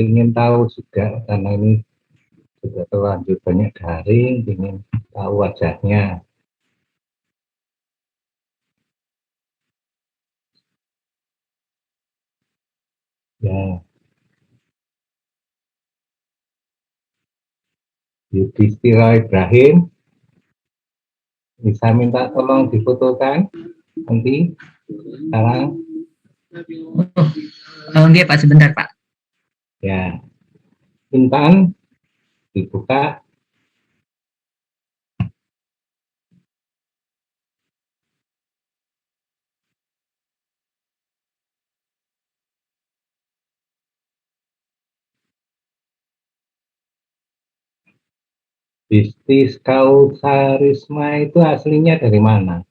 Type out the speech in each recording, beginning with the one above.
ingin tahu juga karena ini sudah terlanjur banyak daring, ingin tahu wajahnya. Ya, Yudhistira Ibrahim, bisa minta tolong difotokan nanti sekarang. Oh, enggak Pak, sebentar Pak. Ya, Intan dibuka. Bisnis Kausarisma itu aslinya dari mana?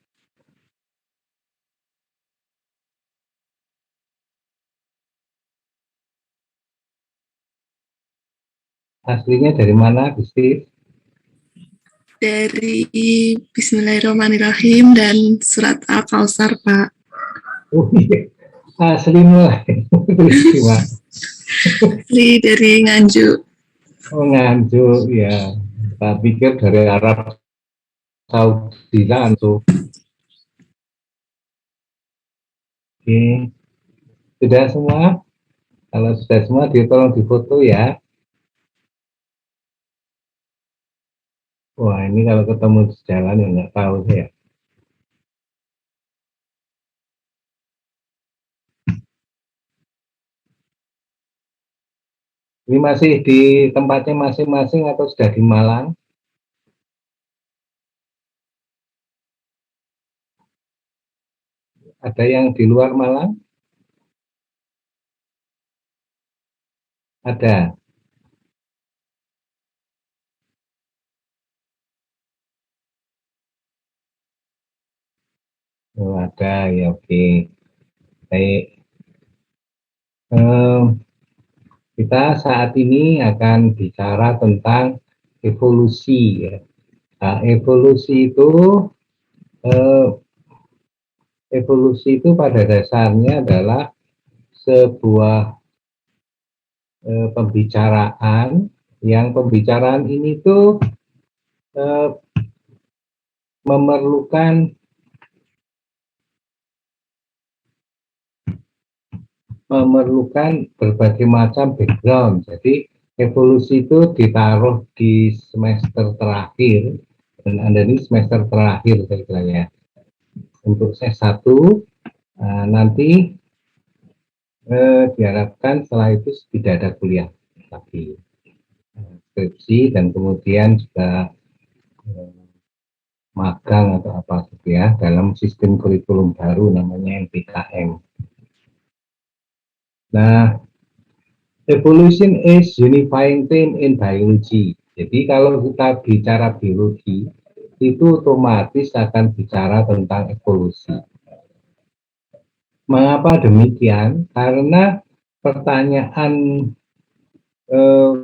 Aslinya dari mana, bisnis? Dari Bismillahirrahmanirrahim dan surat Al-Kausar, Pak. Oh iya, asli mulai. Asli dari Nganjuk. Oh, Nganjuk, ya. Saya pikir dari Arab Saudi kan tuh. Oke, sudah semua? Kalau sudah semua, tolong difoto ya. Wah, ini kalau ketemu di jalan ya nggak tahu saya. Ini masih di tempatnya masing-masing atau sudah di Malang? Ada yang di luar Malang? Ada. Oh, ada ya, oke. Baik. Kita saat ini akan bicara tentang evolusi ya. Nah, evolusi itu pada dasarnya adalah sebuah pembicaraan yang pembicaraan ini tuh memerlukan berbagai macam background. Jadi evolusi itu ditaruh di semester terakhir, dan Anda ini semester terakhir saya kira ya. Untuk S1 nanti diharapkan setelah itu tidak ada kuliah lagi, skripsi dan kemudian juga magang atau apa gitu ya dalam sistem kurikulum baru namanya MPKM. Nah, evolution is unifying theme in biology. Jadi kalau kita bicara biologi, itu otomatis akan bicara tentang evolusi. Mengapa demikian? Karena pertanyaan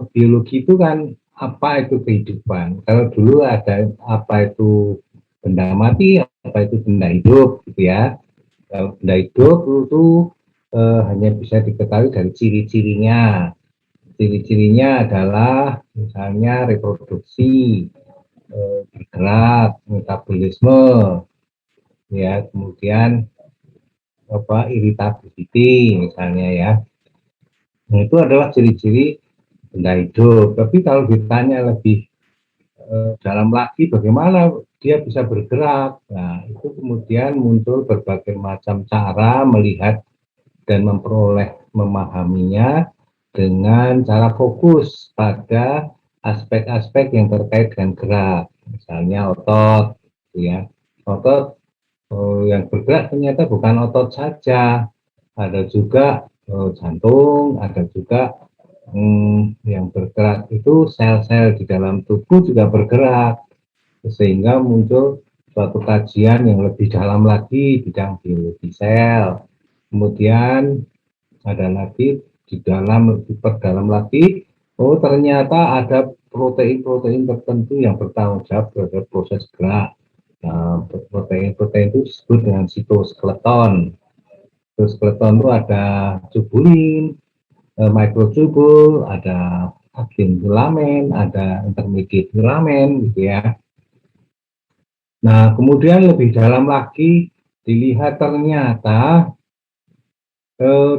biologi itu kan apa itu kehidupan? Kalau dulu ada apa itu benda mati, apa itu benda hidup, gitu ya. Kalau benda hidup itu hanya bisa diketahui dari ciri-cirinya. Ciri-cirinya adalah misalnya reproduksi, bergerak, metabolisme, ya, kemudian apa irritability misalnya ya. Nah, itu adalah ciri-ciri benda hidup. Tapi kalau ditanya lebih dalam lagi bagaimana dia bisa bergerak, nah itu kemudian muncul berbagai macam cara melihat dan memahaminya dengan cara fokus pada aspek-aspek yang terkait dengan gerak, misalnya otot, gitu ya. Otot yang bergerak ternyata bukan otot saja, ada juga jantung, ada juga yang bergerak itu sel-sel di dalam tubuh juga bergerak, sehingga muncul suatu kajian yang lebih dalam lagi bidang biologi sel. Kemudian ada lagi di dalam diperdalam lagi, oh ternyata ada protein-protein tertentu yang bertanggung jawab terhadap proses gerak. Nah, protein-protein itu disebut dengan sitoskeleton. Sitoskeleton itu ada tubulin, mikrotubul, ada agen filamen, ada intermediate filamen gitu ya. Nah, kemudian lebih dalam lagi dilihat ternyata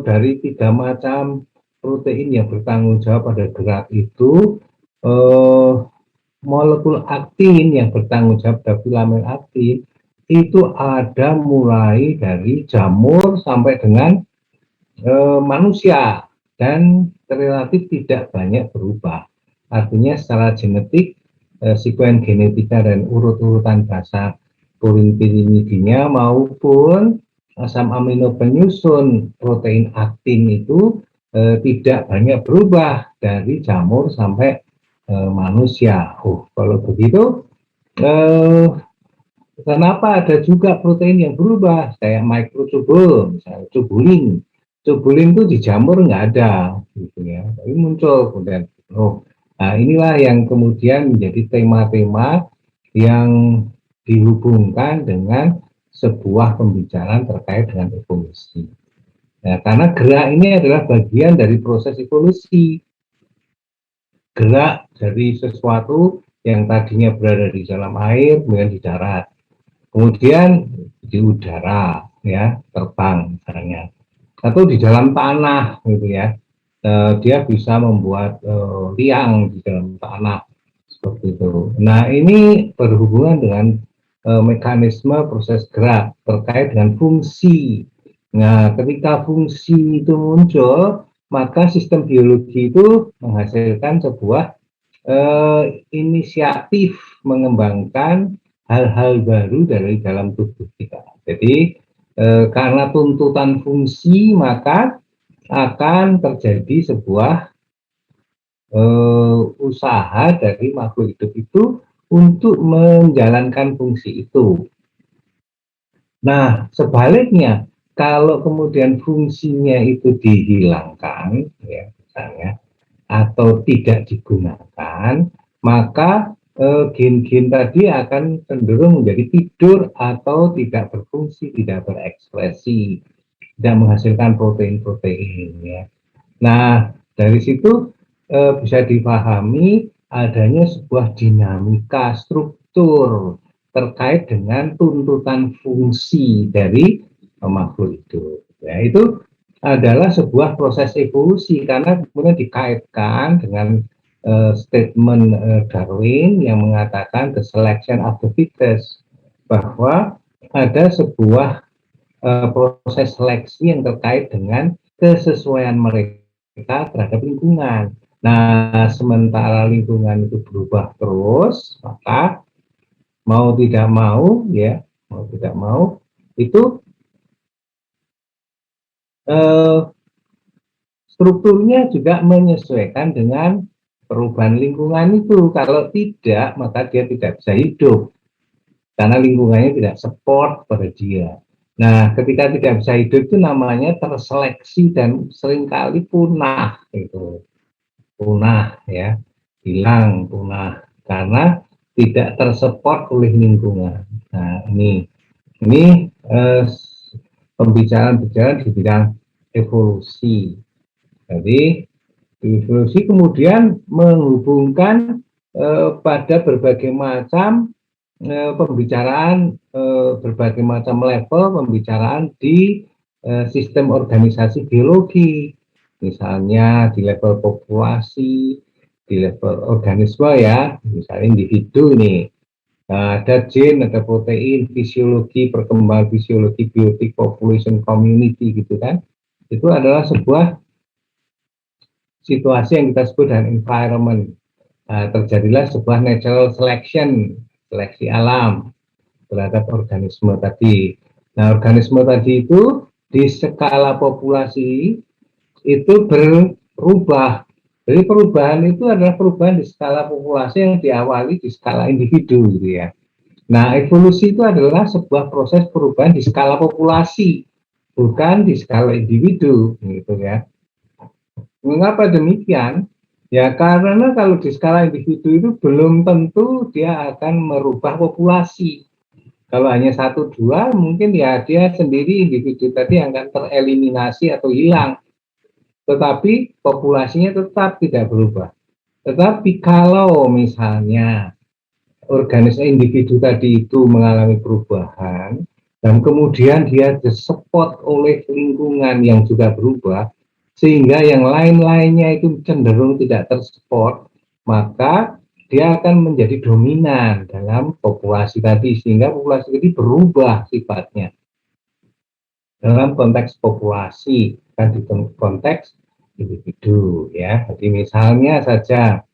dari 3 macam protein yang bertanggung jawab pada gerak itu, molekul aktin yang bertanggung jawab pada filamen aktin itu ada mulai dari jamur sampai dengan manusia dan relatif tidak banyak berubah. Artinya secara genetik, sekuen genetika dan urut-urutan dasar purin pirimidinnya maupun asam amino penyusun protein aktin itu tidak banyak berubah dari jamur sampai manusia. Kalau begitu, kenapa ada juga protein yang berubah kayak mikrotubul, misalnya tubulin. Tubulin itu di jamur nggak ada, gitu ya. Tapi muncul kemudian. Nah inilah yang kemudian menjadi tema-tema yang dihubungkan dengan sebuah pembicaraan terkait dengan evolusi. Nah, karena gerak ini adalah bagian dari proses evolusi. Gerak dari sesuatu yang tadinya berada di dalam air, kemudian di darat. Kemudian di udara, ya, terbang misalnya. Atau di dalam tanah, gitu ya. Dia bisa membuat liang di dalam tanah, seperti itu. Nah, ini berhubungan dengan mekanisme proses gerak terkait dengan fungsi. Nah, ketika fungsi itu muncul, maka sistem biologi itu menghasilkan sebuah inisiatif mengembangkan hal-hal baru dari dalam tubuh kita. Jadi karena tuntutan fungsi maka akan terjadi sebuah usaha dari makhluk hidup itu untuk menjalankan fungsi itu. Nah, sebaliknya kalau kemudian fungsinya itu dihilangkan, ya misalnya, atau tidak digunakan, maka gen-gen tadi akan cenderung menjadi tidur atau tidak berfungsi, tidak berekspresi, tidak menghasilkan protein-protein. Ya. Nah, dari situ bisa dipahami adanya sebuah dinamika struktur terkait dengan tuntutan fungsi dari makhluk hidup. Ya, itu adalah sebuah proses evolusi karena kemudian dikaitkan dengan statement Darwin yang mengatakan the selection of the fittest, bahwa ada sebuah proses seleksi yang terkait dengan kesesuaian mereka terhadap lingkungan. Nah, sementara lingkungan itu berubah terus, maka mau tidak mau, ya, mau tidak mau, itu strukturnya juga menyesuaikan dengan perubahan lingkungan itu. Kalau tidak, maka dia tidak bisa hidup karena lingkungannya tidak support pada dia. Nah, ketika tidak bisa hidup itu namanya terseleksi dan seringkali punah, itu punah, ya, hilang, punah karena tidak tersupport oleh lingkungan. Nah, ini pembicaraan-pembicaraan di bidang evolusi. Jadi evolusi kemudian menghubungkan pada berbagai macam pembicaraan, berbagai macam level pembicaraan di sistem organisasi biologi, misalnya di level populasi, di level organisme, ya, misalnya individu ini. Nah, ada gen, ada protein, fisiologi, perkembangan fisiologi, biotik, population, community, gitu kan. Itu adalah sebuah situasi yang kita sebut dengan environment. Nah, terjadilah sebuah natural selection, seleksi alam terhadap organisme tadi. Nah, organisme tadi itu di skala populasi itu berubah. Jadi perubahan itu adalah perubahan di skala populasi yang diawali di skala individu, gitu ya. Nah, evolusi itu adalah sebuah proses perubahan di skala populasi, bukan di skala individu, gitu ya. Mengapa demikian? Ya karena kalau di skala individu itu belum tentu dia akan merubah populasi. Kalau hanya 1-2 mungkin ya dia sendiri individu tadi akan tereliminasi atau hilang. tetapi populasinya tetap tidak berubah. Tetapi kalau misalnya organisme individu tadi itu mengalami perubahan dan kemudian dia disupport oleh lingkungan yang juga berubah, sehingga yang lain-lainnya itu cenderung tidak tersupport, maka dia akan menjadi dominan dalam populasi tadi, sehingga populasi tadi berubah sifatnya dalam konteks populasi, kan di konteks individu ya. Jadi misalnya saja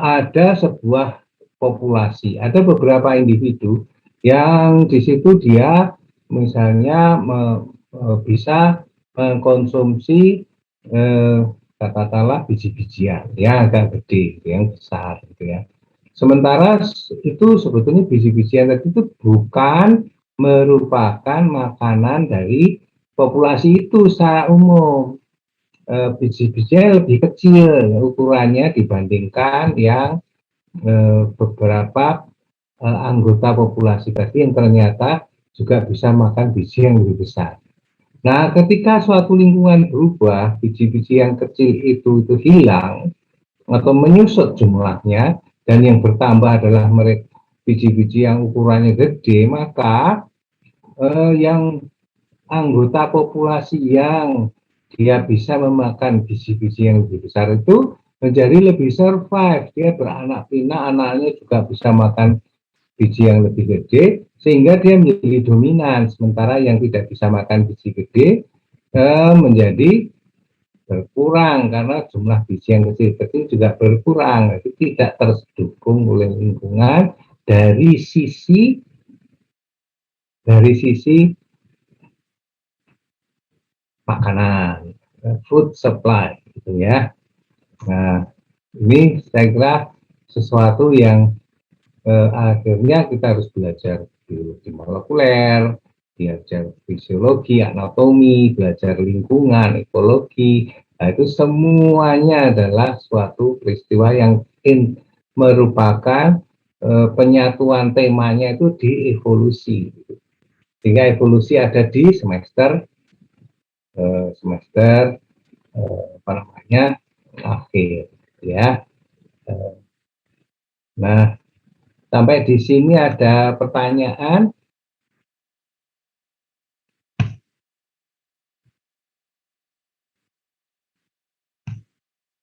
ada sebuah populasi, ada beberapa individu yang di situ dia misalnya bisa mengkonsumsi katakanlah biji-bijian yang agak gede, yang besar gitu ya. Sementara itu sebetulnya biji-bijian tadi itu bukan merupakan makanan dari populasi itu secara umum. Biji-bijian lebih kecil ukurannya dibandingkan yang beberapa anggota populasi tadi yang ternyata juga bisa makan biji yang lebih besar. Nah, ketika suatu lingkungan berubah, biji-biji yang kecil itu hilang atau menyusut jumlahnya, dan yang bertambah adalah mereka biji-biji yang ukurannya gede, maka yang anggota populasi yang dia bisa memakan biji-biji yang lebih besar itu menjadi lebih survive, dia beranak pinak, anaknya juga bisa makan biji yang lebih gede, sehingga dia menjadi dominan, sementara yang tidak bisa makan biji gede menjadi berkurang karena jumlah biji yang kecil-kecil juga berkurang, itu tidak terdukung oleh lingkungan dari sisi makanan, food supply gitu ya. Nah, ini saya kira sesuatu yang akhirnya kita harus belajar biologi molekuler, belajar fisiologi, anatomi, belajar lingkungan, ekologi. Nah, itu semuanya adalah suatu peristiwa yang merupakan penyatuan temanya itu di evolusi. Sehingga evolusi ada di semester apa namanya akhir ya. Nah, sampai di sini ada pertanyaan.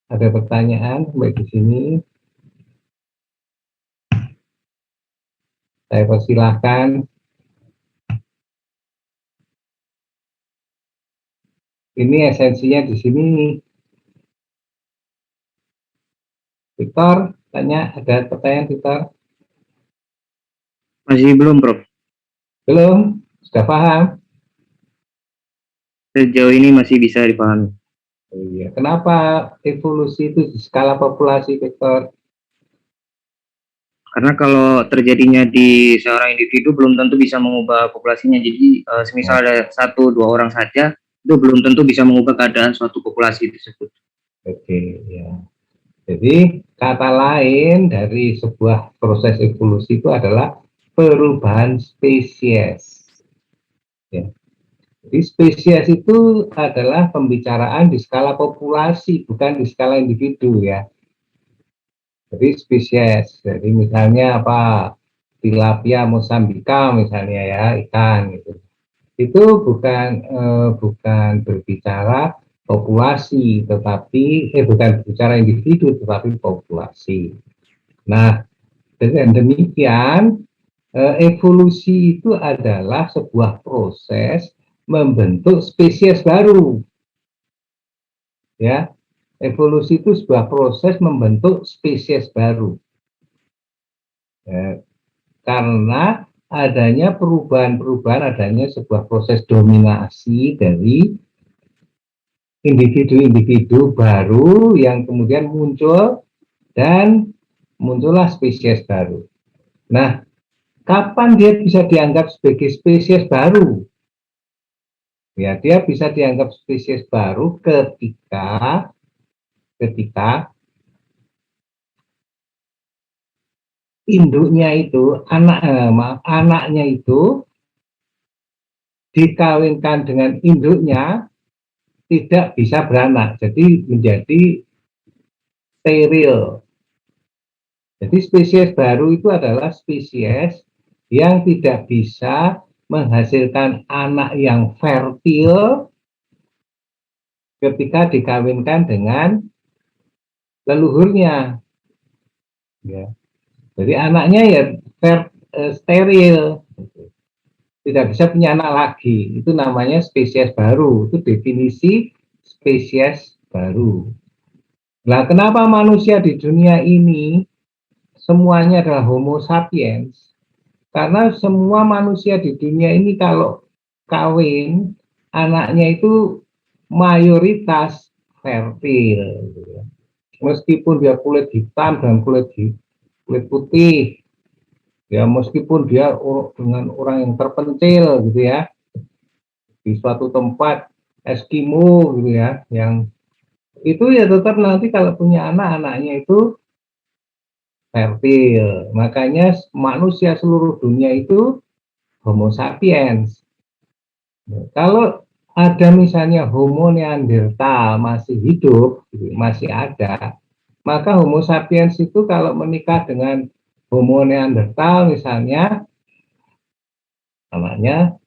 Ada pertanyaan sampai di sini. Saya persilahkan. Ini esensinya di sini. Victor, tanya, ada pertanyaan Victor? Masih belum, Prof. Belum? Sudah paham? Sejauh ini masih bisa dipahami. Oh, iya. Kenapa evolusi itu di skala populasi, Victor? Karena kalau terjadinya di seorang individu belum tentu bisa mengubah populasinya. Jadi semisal ada 1-2 orang saja, itu belum tentu bisa mengubah keadaan suatu populasi tersebut. Oke, ya. Jadi kata lain dari sebuah proses evolusi itu adalah perubahan spesies. Ya. Jadi spesies itu adalah pembicaraan di skala populasi, bukan di skala individu ya. Jadi spesies, jadi misalnya apa, tilapia mosambika misalnya ya, ikan gitu. Itu bukan berbicara populasi, tetapi bukan bicara individu, tetapi populasi. Nah, dengan demikian evolusi itu adalah sebuah proses membentuk spesies baru. Ya, evolusi itu sebuah proses membentuk spesies baru. Ya, karena adanya perubahan-perubahan, adanya sebuah proses dominasi dari individu-individu baru yang kemudian muncul dan muncullah spesies baru. Nah, kapan dia bisa dianggap sebagai spesies baru? Ya, dia bisa dianggap spesies baru ketika induknya itu, anaknya itu dikawinkan dengan induknya, tidak bisa beranak, jadi menjadi steril. Jadi spesies baru itu adalah spesies yang tidak bisa menghasilkan anak yang fertil ketika dikawinkan dengan leluhurnya. Ya. Jadi anaknya ya steril, tidak bisa punya anak lagi. Itu namanya spesies baru. Itu definisi spesies baru. Nah, kenapa manusia di dunia ini semuanya adalah Homo sapiens? Karena semua manusia di dunia ini kalau kawin, anaknya itu mayoritas fertil. Meskipun dia kulit hitam dan kulit putih, ya meskipun dia dengan orang yang terpencil gitu ya, di suatu tempat Eskimo gitu ya, yang itu ya tetap nanti kalau punya anak-anaknya itu fertil. Makanya manusia seluruh dunia itu Homo sapiens. Kalau ada misalnya Homo neanderthal masih hidup, masih ada, maka Homo sapiens itu kalau menikah dengan Homo neanderthal misalnya, namanya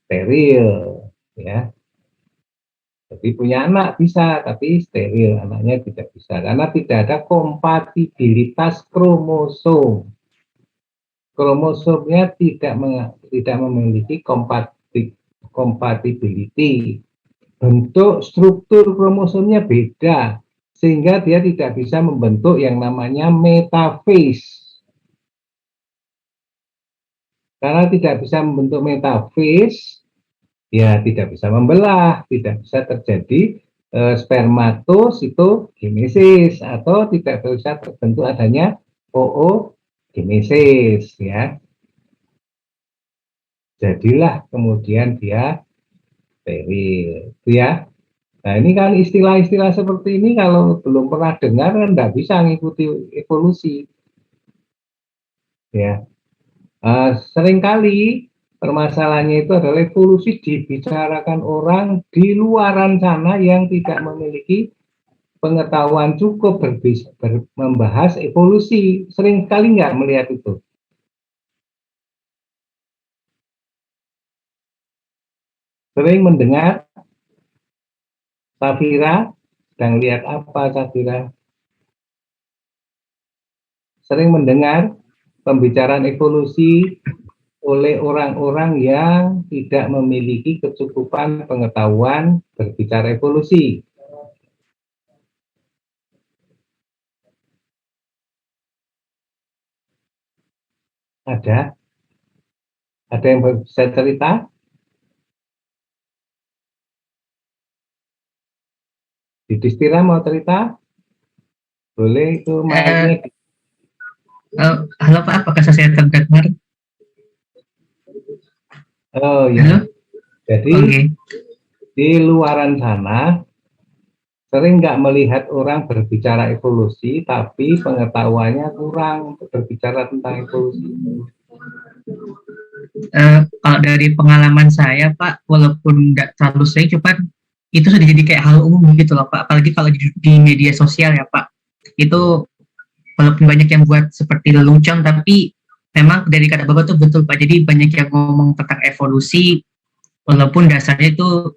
steril, ya. Jadi punya anak bisa, tapi steril, anaknya tidak bisa karena tidak ada kompatibilitas kromosom. Kromosomnya tidak memiliki compatibility. Bentuk struktur kromosomnya beda, sehingga dia tidak bisa membentuk yang namanya metaphase. Karena tidak bisa membentuk metaphase, ya tidak bisa membelah, tidak bisa terjadi spermatositogenesis atau tidak bisa terbentuk adanya oogenesis, ya. Jadilah kemudian dia steril, ya. Nah ini kan istilah-istilah seperti ini kalau belum pernah dengar kan nggak bisa mengikuti evolusi, ya. Seringkali permasalahannya itu adalah evolusi dibicarakan orang di luaran sana yang tidak memiliki pengetahuan cukup membahas evolusi. Seringkali nggak melihat itu. Sering mendengar, Safira sedang lihat apa, Safira? Sering mendengar pembicaraan evolusi oleh orang-orang yang tidak memiliki kecukupan pengetahuan berbicara evolusi. Ada yang bisa cerita? Distira mau cerita? Boleh itu mic-nya. Halo Pak, apakah saya terdengar? Oh ya. Halo? Jadi Oke. di luaran sana sering nggak melihat orang berbicara evolusi, tapi pengetahuannya kurang untuk berbicara tentang evolusi. Kalau dari pengalaman saya Pak, walaupun nggak terlalu sering, cuman itu sudah jadi kayak hal umum gitu loh Pak. Apalagi kalau di media sosial ya Pak. Itu walaupun banyak yang buat seperti lelucon, tapi memang dari kata Bapak tuh betul Pak. Jadi banyak yang ngomong tentang evolusi, walaupun dasarnya itu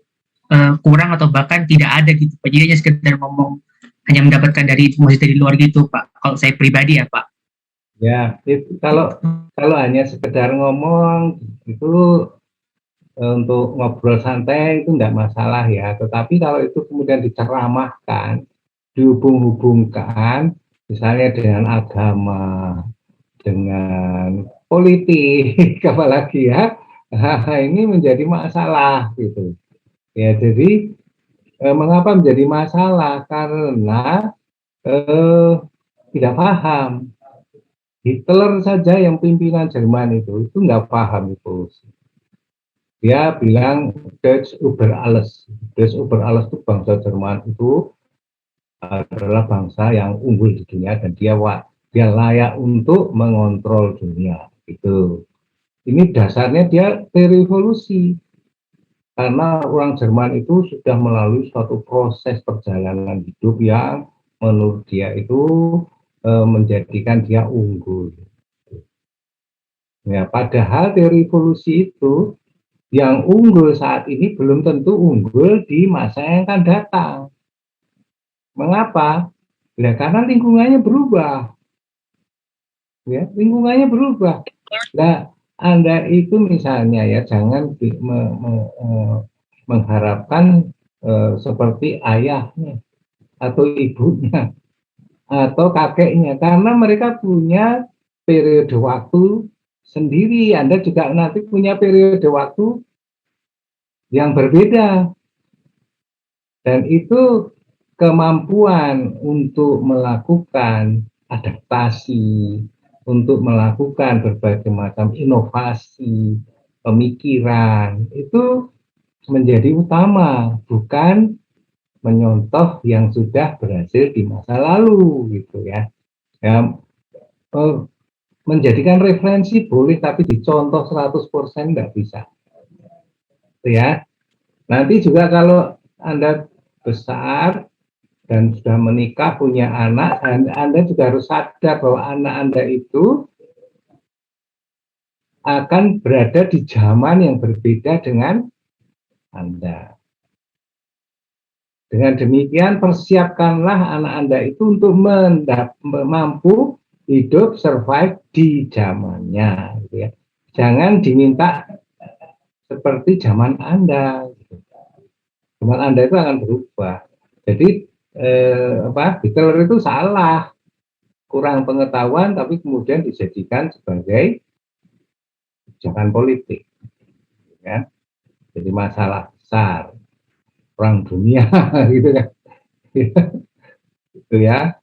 kurang atau bahkan tidak ada gitu Pak. Jadi hanya sekedar ngomong, hanya mendapatkan dari informasi dari luar gitu Pak. Kalau saya pribadi ya Pak. Ya, itu kalau hanya sekedar ngomong itu untuk ngobrol santai itu enggak masalah ya. Tetapi kalau itu kemudian diceramahkan, dihubung-hubungkan, misalnya dengan agama, dengan politik, apalagi ya, ini menjadi masalah gitu. Ya, jadi mengapa menjadi masalah? Karena tidak paham. Hitler saja yang pimpinan Jerman itu nggak paham evolusi. Dia bilang Deutsch über alles. Deutsch über alles itu bangsa Jerman itu adalah bangsa yang unggul di dunia dan dia layak untuk mengontrol dunia. Itu. Ini dasarnya dia teori evolusi. Karena orang Jerman itu sudah melalui suatu proses perjalanan hidup yang menurut dia itu menjadikan dia unggul. Ya, padahal teori evolusi itu yang unggul saat ini belum tentu unggul di masa yang akan datang. Mengapa? Ya, karena lingkungannya berubah. Ya, lingkungannya berubah. Nah, Anda itu misalnya ya jangan mengharapkan seperti ayahnya atau ibunya atau kakeknya, karena mereka punya periode waktu sendiri. Anda juga nanti punya periode waktu yang berbeda, dan itu kemampuan untuk melakukan adaptasi, untuk melakukan berbagai macam inovasi, pemikiran, itu menjadi utama, bukan menyontoh yang sudah berhasil di masa lalu, gitu ya. Ya, menjadikan referensi boleh, tapi dicontoh 100% nggak bisa. Ya, nanti juga kalau Anda besar dan sudah menikah, punya anak, Anda juga harus sadar bahwa anak Anda itu akan berada di zaman yang berbeda dengan Anda. Dengan demikian, persiapkanlah anak Anda itu untuk mampu hidup, survive di zamannya. Gitu ya. Jangan diminta seperti zaman Anda. Gitu. Zaman Anda itu akan berubah. Jadi, Hitler itu salah. Kurang pengetahuan, tapi kemudian dijadikan sebagai kebijakan politik. Ya. Jadi masalah besar. Perang dunia gitu kan. Itu ya.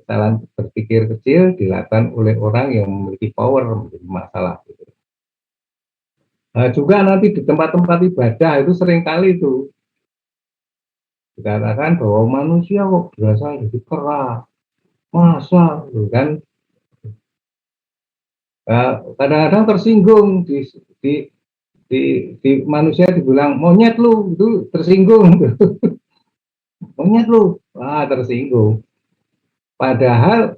Salah berpikir kecil dilakukan oleh orang yang memiliki power, menjadi masalah gitu. Nah, juga nanti di tempat-tempat ibadah itu seringkali itu dikatakan bahwa manusia kok berasal dari kera, masa gitu kan. Kadang-kadang tersinggung di manusia dibilang monyet lu, itu tersinggung. Monyet lu, tersinggung. Padahal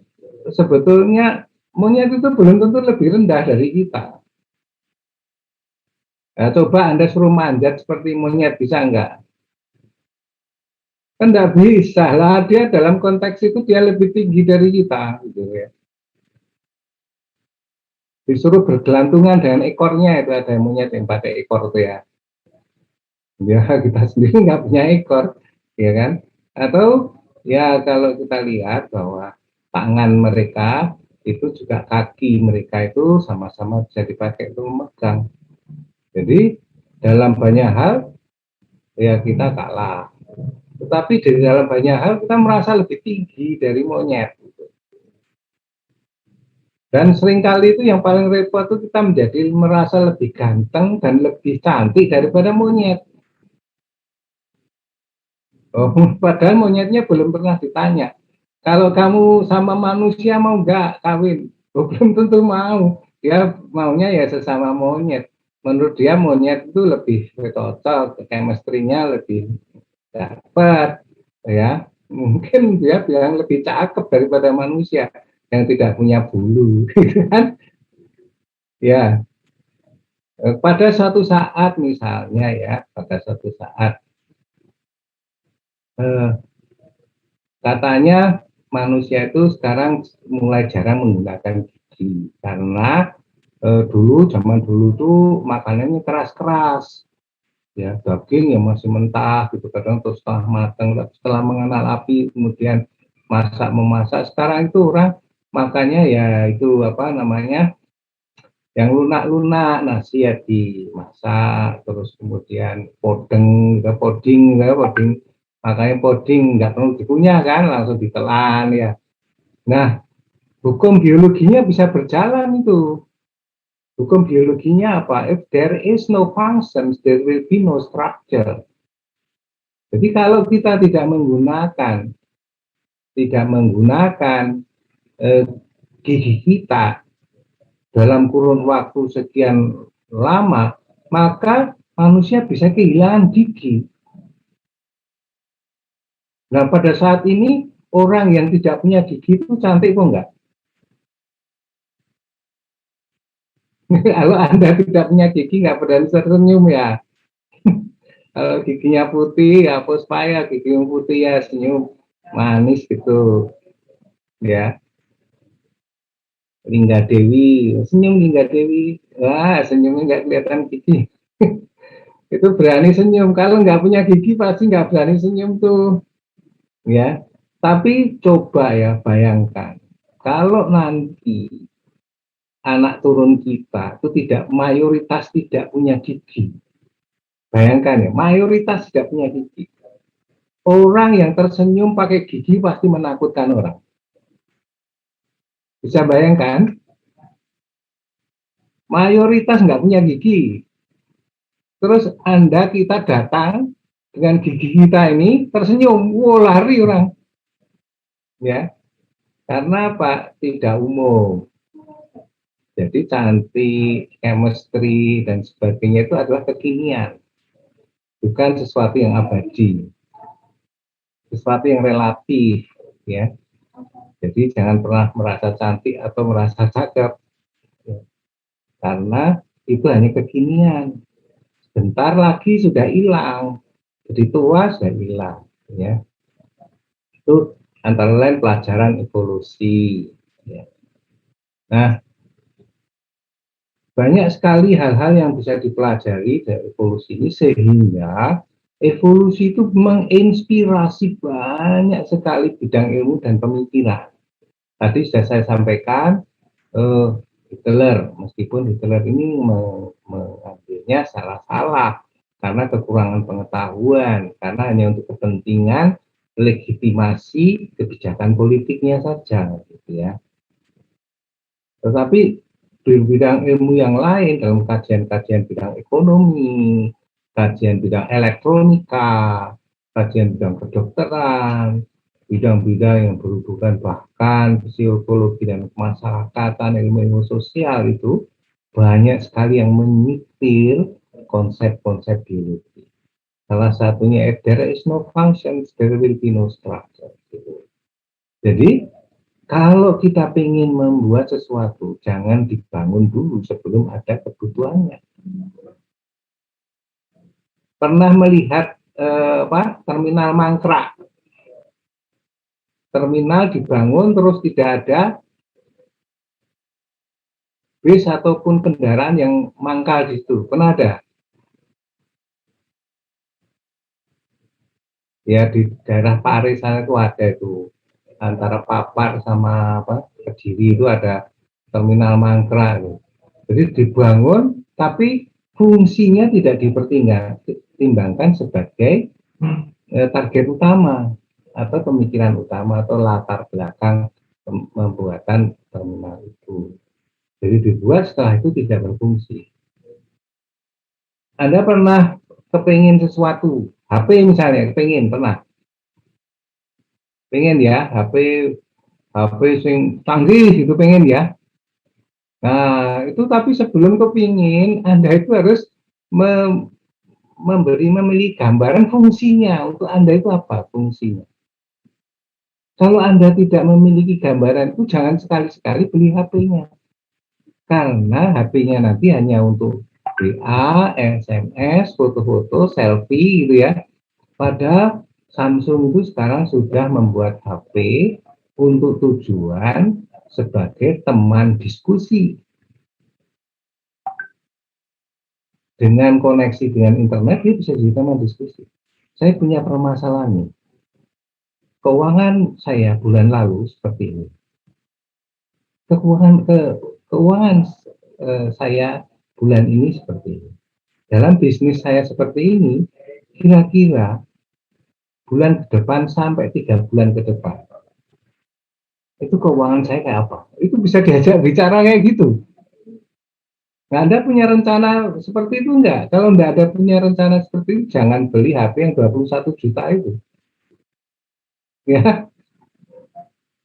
sebetulnya monyet itu belum tentu lebih rendah dari kita. Nah, coba Anda suruh manjat seperti monyet, bisa enggak? Kan enggak bisa lah, dia dalam konteks itu dia lebih tinggi dari kita, gitu ya. Disuruh bergelantungan dengan ekornya, itu ada monyet yang pakai ekor itu ya. Ya, kita sendiri nggak punya ekor, ya kan? Atau ya kalau kita lihat bahwa tangan mereka itu juga kaki mereka itu sama-sama bisa dipakai untuk memegang. Jadi dalam banyak hal ya kita kalah. Tetapi di dalam banyak hal kita merasa lebih tinggi dari monyet. Dan seringkali itu yang paling repot itu kita menjadi merasa lebih ganteng dan lebih cantik daripada monyet. Padahal monyetnya belum pernah ditanya, kalau kamu sama manusia mau nggak kawin? Belum tentu mau. Dia maunya ya sesama monyet. Menurut dia monyet itu lebih cocok, chemistry-nya lebih dapat, ya. Mungkin dia bilang lebih cakep daripada manusia yang tidak punya bulu, gitu kan? Ya, pada suatu saat misalnya ya, pada suatu saat katanya manusia itu sekarang mulai jarang menggunakan gigi karena zaman dulu tuh makanannya keras-keras, ya daging yang masih mentah gitu, kadang terus setengah matang, setelah mengenal api kemudian memasak. Sekarang itu orang makannya ya itu apa namanya, yang lunak-lunak, nasi ya dimasak, terus kemudian poding, makanya poding nggak perlu dikunyah kan, langsung ditelan ya. Nah, hukum biologinya bisa berjalan itu. Hukum biologinya apa? If there is no functions, there will be no structure. Jadi kalau kita tidak menggunakan gigi kita dalam kurun waktu sekian lama, maka manusia bisa kehilangan gigi. Nah, pada saat ini orang yang tidak punya gigi itu cantik kok enggak? Kalau Anda tidak punya gigi, nggak berani tersenyum ya. Kalau giginya putih, ya Puspa ya, gigi yang putih ya, senyum manis gitu. Ya, Lingga Dewi, senyum Lingga Dewi. Wah, senyumnya nggak kelihatan gigi. Itu berani senyum. Kalau nggak punya gigi, pasti nggak berani senyum tuh. Ya, tapi coba ya, bayangkan. Kalau nanti anak turun kita itu tidak mayoritas tidak punya gigi. Bayangkan ya, mayoritas tidak punya gigi. Orang yang tersenyum pakai gigi pasti menakutkan orang. Bisa bayangkan? Mayoritas nggak punya gigi. Terus kita datang dengan gigi kita ini tersenyum, wow, lari orang. Ya, karena apa? Tidak umum. Jadi cantik, chemistry dan sebagainya itu adalah kekinian, bukan sesuatu yang abadi, sesuatu yang relatif, ya. Jadi jangan pernah merasa cantik atau merasa cakep, ya. Karena itu hanya kekinian. Sebentar lagi sudah hilang, jadi tua sudah hilang, ya. Itu antara lain pelajaran evolusi, ya. Nah, banyak sekali hal-hal yang bisa dipelajari dari evolusi ini, sehingga evolusi itu menginspirasi banyak sekali bidang ilmu dan pemikiran. Tadi sudah saya sampaikan, Hitler, meskipun Hitler ini mengambilnya salah-salah karena kekurangan pengetahuan, karena hanya untuk kepentingan legitimasi kebijakan politiknya saja, gitu ya. Tetapi di bidang ilmu yang lain, dalam kajian-kajian bidang ekonomi, kajian bidang elektronika, kajian bidang kedokteran, bidang-bidang yang berhubungan bahkan psikologi dan kemasyarakatan, ilmu-ilmu sosial, itu banyak sekali yang menyitir konsep-konsep biologi. Salah satunya, if there is no function, there will be no structure. Jadi kalau kita ingin membuat sesuatu, jangan dibangun dulu sebelum ada kebutuhannya. Pernah melihat terminal mangkrak? Terminal dibangun terus tidak ada bis ataupun kendaraan yang mangkal di situ. Pernah ada? Ya, di daerah Pare sana itu ada itu. Antara Papar sama Kediri itu ada terminal mangkrak. Jadi dibangun, tapi fungsinya tidak dipertimbangkan sebagai target utama atau pemikiran utama atau latar belakang pembuatan terminal itu. Jadi dibuat, setelah itu tidak berfungsi. Anda pernah kepingin sesuatu, HP misalnya, pernah? Pengen ya, HP sing canggih itu pengen ya. Nah, itu tapi sebelum kepingin, Anda itu harus memilih gambaran fungsinya. Untuk Anda itu apa fungsinya? Kalau Anda tidak memiliki gambaran itu, jangan sekali-sekali beli HP-nya. Karena HP-nya nanti hanya untuk WA, SMS, foto-foto, selfie gitu ya. Padahal Samsung itu sekarang sudah membuat HP untuk tujuan sebagai teman diskusi. Dengan koneksi dengan internet, dia bisa jadi teman diskusi. Saya punya permasalahan nih. Keuangan saya bulan lalu seperti ini. Keuangan saya bulan ini seperti ini. Dalam bisnis saya seperti ini, kira-kira bulan ke depan sampai 3 bulan ke depan, itu keuangan saya kayak apa? Itu bisa diajak bicara kayak gitu. Nah, Anda punya rencana seperti itu enggak? Kalau enggak ada punya rencana seperti itu, jangan beli HP yang 21 juta itu. Ya,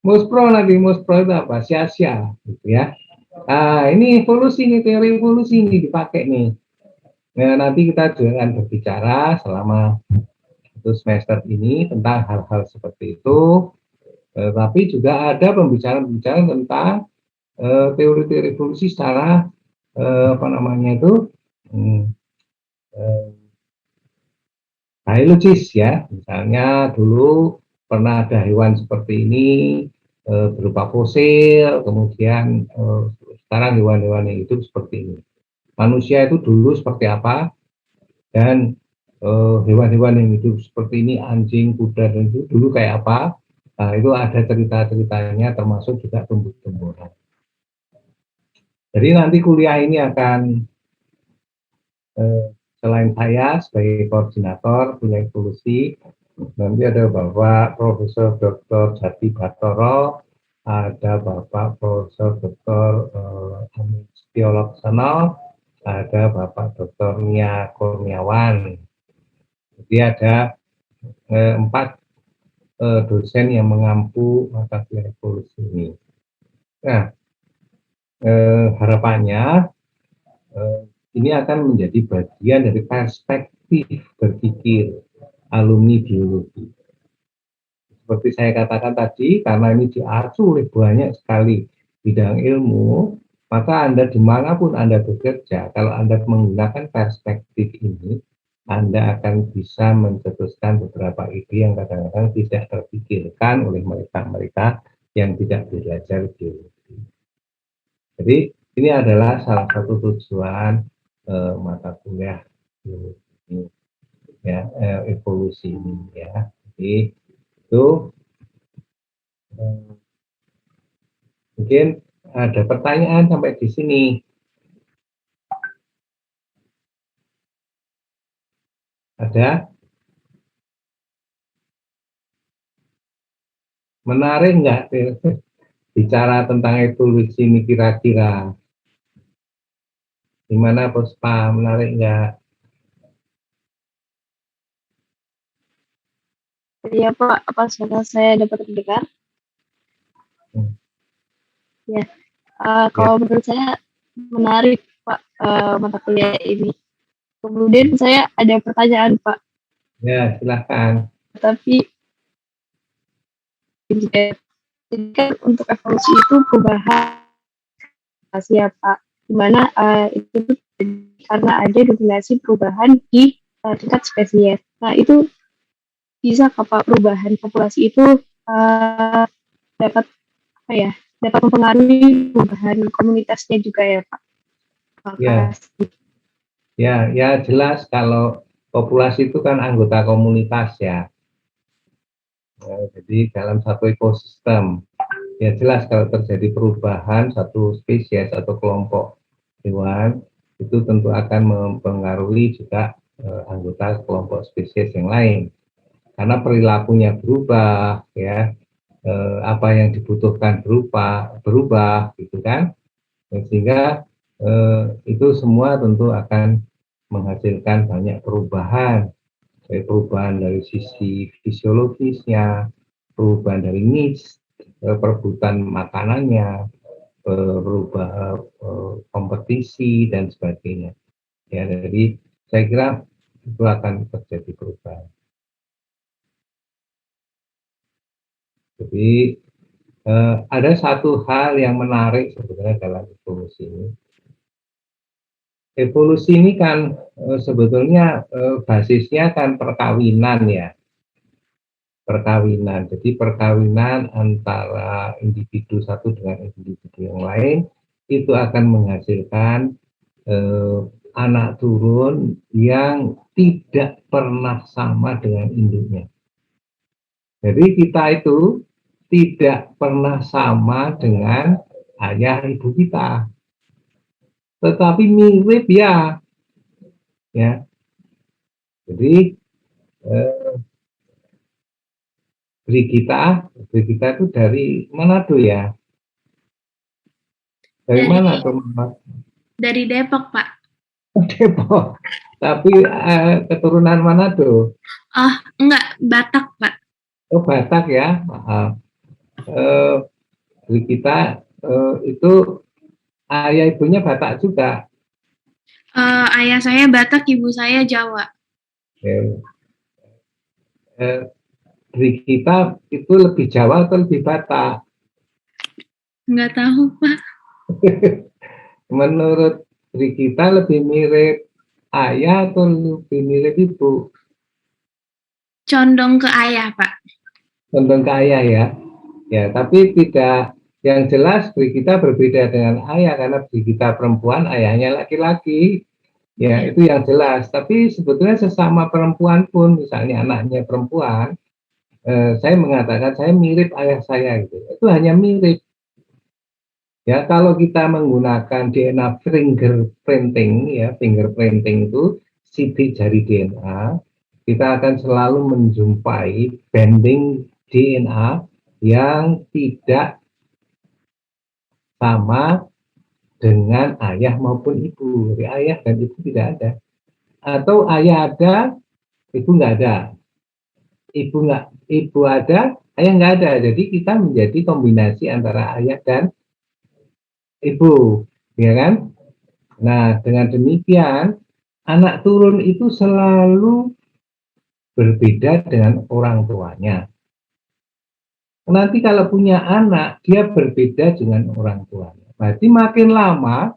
Muspro nanti, Muspro itu apa? Sia-sia, gitu ya. Nah, ini evolusi nih, teori evolusi ini dipakai nih. Nah, nanti kita juga akan berbicara selama satu semester ini tentang hal-hal seperti itu. Tapi juga ada pembicaraan-pembicaraan tentang teori-teori evolusi secara apa namanya itu eh, biologis ya. Misalnya dulu pernah ada hewan seperti ini berupa fosil, kemudian sekarang hewan-hewan yang hidup seperti ini. Manusia itu dulu seperti apa, dan hewan-hewan yang hidup seperti ini, anjing, kuda, dan itu dulu kayak apa. Nah, itu ada cerita-ceritanya, termasuk juga tumbuh-tumbuhan. Jadi nanti kuliah ini akan selain saya sebagai koordinator kuliah evolusi, nanti ada Bapak Profesor Dr. Jati Batoro, ada Bapak Profesor Dr. Amit Setioloksono, ada Bapak Dr. Nia Kurniawan. Jadi ada 4 dosen yang mengampu mata kuliah evolusi ini. Nah, harapannya ini akan menjadi bagian dari perspektif berpikir alumni biologi. Seperti saya katakan tadi, karena ini diacu oleh banyak sekali bidang ilmu, maka Anda dimanapun Anda bekerja, kalau Anda menggunakan perspektif ini, Anda akan bisa mencetuskan beberapa ide yang kadang-kadang tidak terpikirkan oleh mereka-mereka yang tidak belajar biologi. Jadi ini adalah salah satu tujuan mata kuliah biologi, ya, evolusi ini ya. Jadi itu mungkin ada pertanyaan sampai di sini. Ada? Menarik nggak bicara tentang evolusi ini kira-kira? Gimana Puspa, menarik nggak? Iya Pak, apa suara saya dapat terdengar? Ya, kalau menurut saya menarik Pak mata kuliah ini. Kemudian saya ada pertanyaan Pak, Ya, silahkan. tapi jadi kan untuk evolusi itu perubahan ya Pak, dimana itu karena ada dominasi perubahan di tingkat spesies. Nah itu bisa Pak perubahan populasi itu dapat apa ya? Dapat mempengaruhi perubahan komunitasnya juga ya Pak. Ya. Ya jelas kalau populasi itu kan anggota komunitas ya. Jadi dalam satu ekosistem, ya jelas kalau terjadi perubahan satu spesies atau kelompok hewan, itu tentu akan mempengaruhi juga anggota kelompok spesies yang lain. Karena perilakunya berubah, ya, apa yang dibutuhkan berubah, gitu kan, sehingga itu semua tentu akan menghasilkan banyak perubahan, perubahan dari sisi fisiologisnya, perubahan dari needs, perebutan makanannya, perubahan kompetisi dan sebagainya. Ya, jadi saya kira itu akan terjadi perubahan. Jadi ada satu hal yang menarik sebenarnya dalam evolusi ini. Evolusi ini kan sebetulnya basisnya kan perkawinan ya. Perkawinan. Jadi perkawinan antara individu satu dengan individu yang lain itu akan menghasilkan anak turun yang tidak pernah sama dengan induknya. Jadi kita itu tidak pernah sama dengan ayah ibu kita, tetapi mirip ya. Jadi Brigita itu dari Manado ya? Dari mana teman? Dari Depok, Pak. Depok. Tapi keturunan Manado. Oh, enggak, Batak, Pak. Oh, Batak ya. Brigita itu ayah ibunya Batak juga. Ayah saya Batak, ibu saya Jawa. Eh, eh, Brigita itu lebih Jawa atau lebih Batak? Nggak tahu, Pak. Menurut Brigita lebih mirip ayah atau lebih mirip ibu? Condong ke ayah, Pak. Condong ke ayah ya. Ya, tapi tidak, yang jelas Brigita berbeda dengan ayah karena Brigita perempuan, ayahnya laki-laki. Ya, Ya. itu yang jelas. Tapi sebetulnya sesama perempuan pun, misalnya anaknya perempuan, saya mengatakan saya mirip ayah saya gitu. Itu hanya mirip. Ya, kalau kita menggunakan DNA fingerprinting, ya, fingerprinting itu sidik jari DNA, kita akan selalu menjumpai banding DNA yang tidak sama dengan ayah maupun ibu. Jadi ayah dan ibu tidak ada. Atau ayah ada, ibu nggak ada. Ibu ada, ayah nggak ada. Jadi kita menjadi kombinasi antara ayah dan ibu, ya kan? Nah, dengan demikian anak turun itu selalu berbeda dengan orang tuanya. Nanti kalau punya anak, dia berbeda dengan orang tuanya. Berarti makin lama,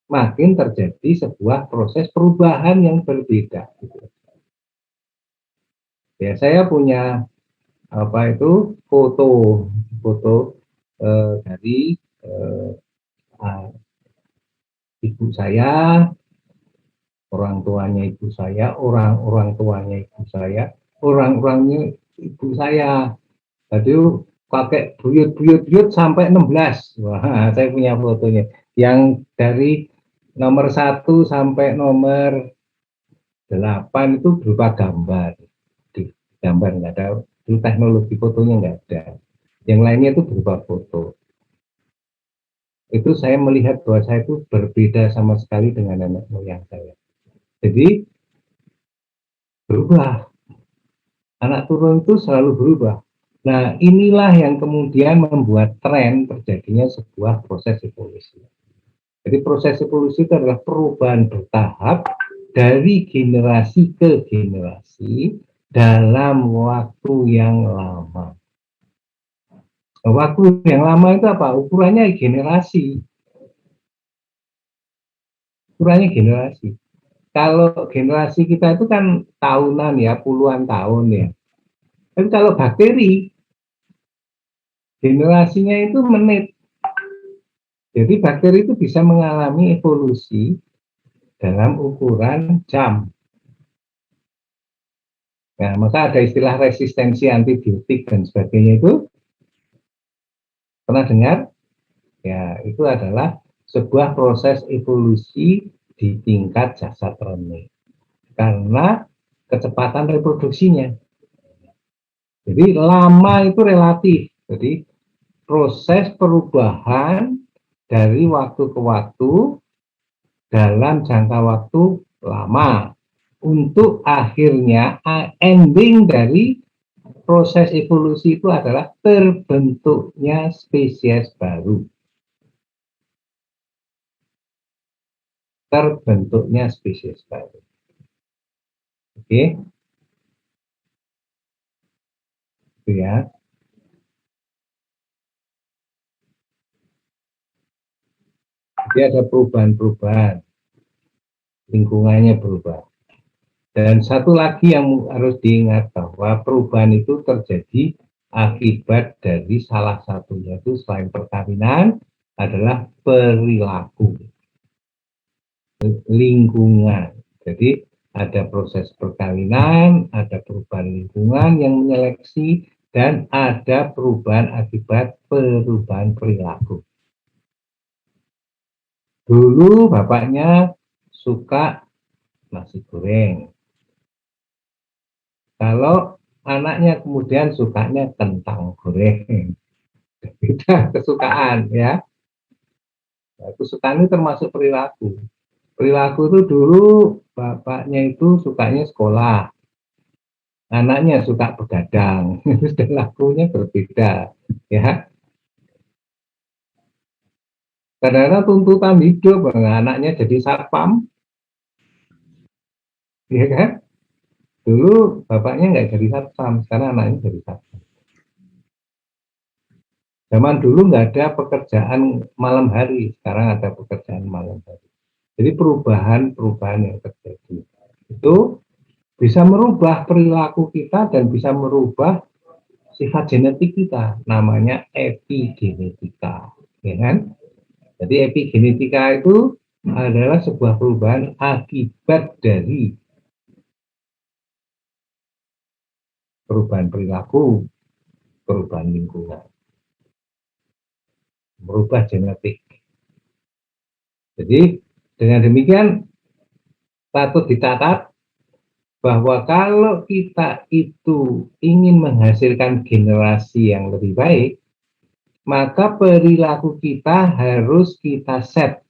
makin terjadi sebuah proses perubahan yang berbeda. Ya, saya punya foto dari ibu saya, orang tuanya ibu saya, orang tuanya ibu saya, orang-orangnya ibu saya. Tadi pakai buyut-buyut sampai 16. Wah, saya punya fotonya. Yang dari nomor 1 sampai nomor 8 itu berupa gambar. Di gambar nggak ada, itu teknologi fotonya nggak ada. Yang lainnya itu berupa foto. Itu saya melihat bahwa saya itu berbeda sama sekali dengan nenek moyang saya. Jadi berubah. Anak turun itu selalu berubah. Nah, inilah yang kemudian membuat tren terjadinya sebuah proses evolusi. Jadi proses evolusi itu adalah perubahan bertahap dari generasi ke generasi dalam waktu yang lama. Waktu yang lama itu apa? Ukurannya generasi. Ukurannya generasi. Kalau generasi kita itu kan tahunan ya, puluhan tahun ya. Tapi kalau bakteri, generasinya itu menit. Jadi bakteri itu bisa mengalami evolusi dalam ukuran jam. Nah, maka ada istilah resistensi antibiotik dan sebagainya itu. Pernah dengar? Ya, itu adalah sebuah proses evolusi di tingkat jasad rene. Karena kecepatan reproduksinya. Jadi lama itu relatif. Jadi proses perubahan dari waktu ke waktu dalam jangka waktu lama untuk akhirnya ending dari proses evolusi itu adalah terbentuknya spesies baru. Terbentuknya spesies baru. Oke. Itu ya. Jadi ada perubahan-perubahan. Lingkungannya berubah. Dan satu lagi yang harus diingat bahwa perubahan itu terjadi akibat dari salah satunya itu selain perkawinan adalah perilaku, lingkungan. Jadi ada proses perkawinan, ada perubahan lingkungan yang menyeleksi, dan ada perubahan akibat perubahan perilaku. Dulu bapaknya suka nasi goreng. Kalau anaknya kemudian sukanya kentang goreng, beda kesukaan ya. Nah, kesukaan itu termasuk perilaku. Perilaku itu dulu bapaknya itu sukanya sekolah, anaknya suka begadang, dan lakunya berbeda ya. Karena tuntutan hidup, anaknya jadi satpam, Iya kan? Dulu bapaknya nggak jadi satpam, sekarang anaknya jadi satpam. Zaman dulu nggak ada pekerjaan malam hari, sekarang ada pekerjaan malam hari. Jadi perubahan-perubahan yang terjadi itu bisa merubah perilaku kita dan bisa merubah sifat genetik kita, namanya epigenetika, ya kan? Jadi epigenetika itu adalah sebuah perubahan akibat dari perubahan perilaku, perubahan lingkungan, merubah genetik. Jadi dengan demikian patut dicatat bahwa kalau kita itu ingin menghasilkan generasi yang lebih baik, maka perilaku kita harus kita set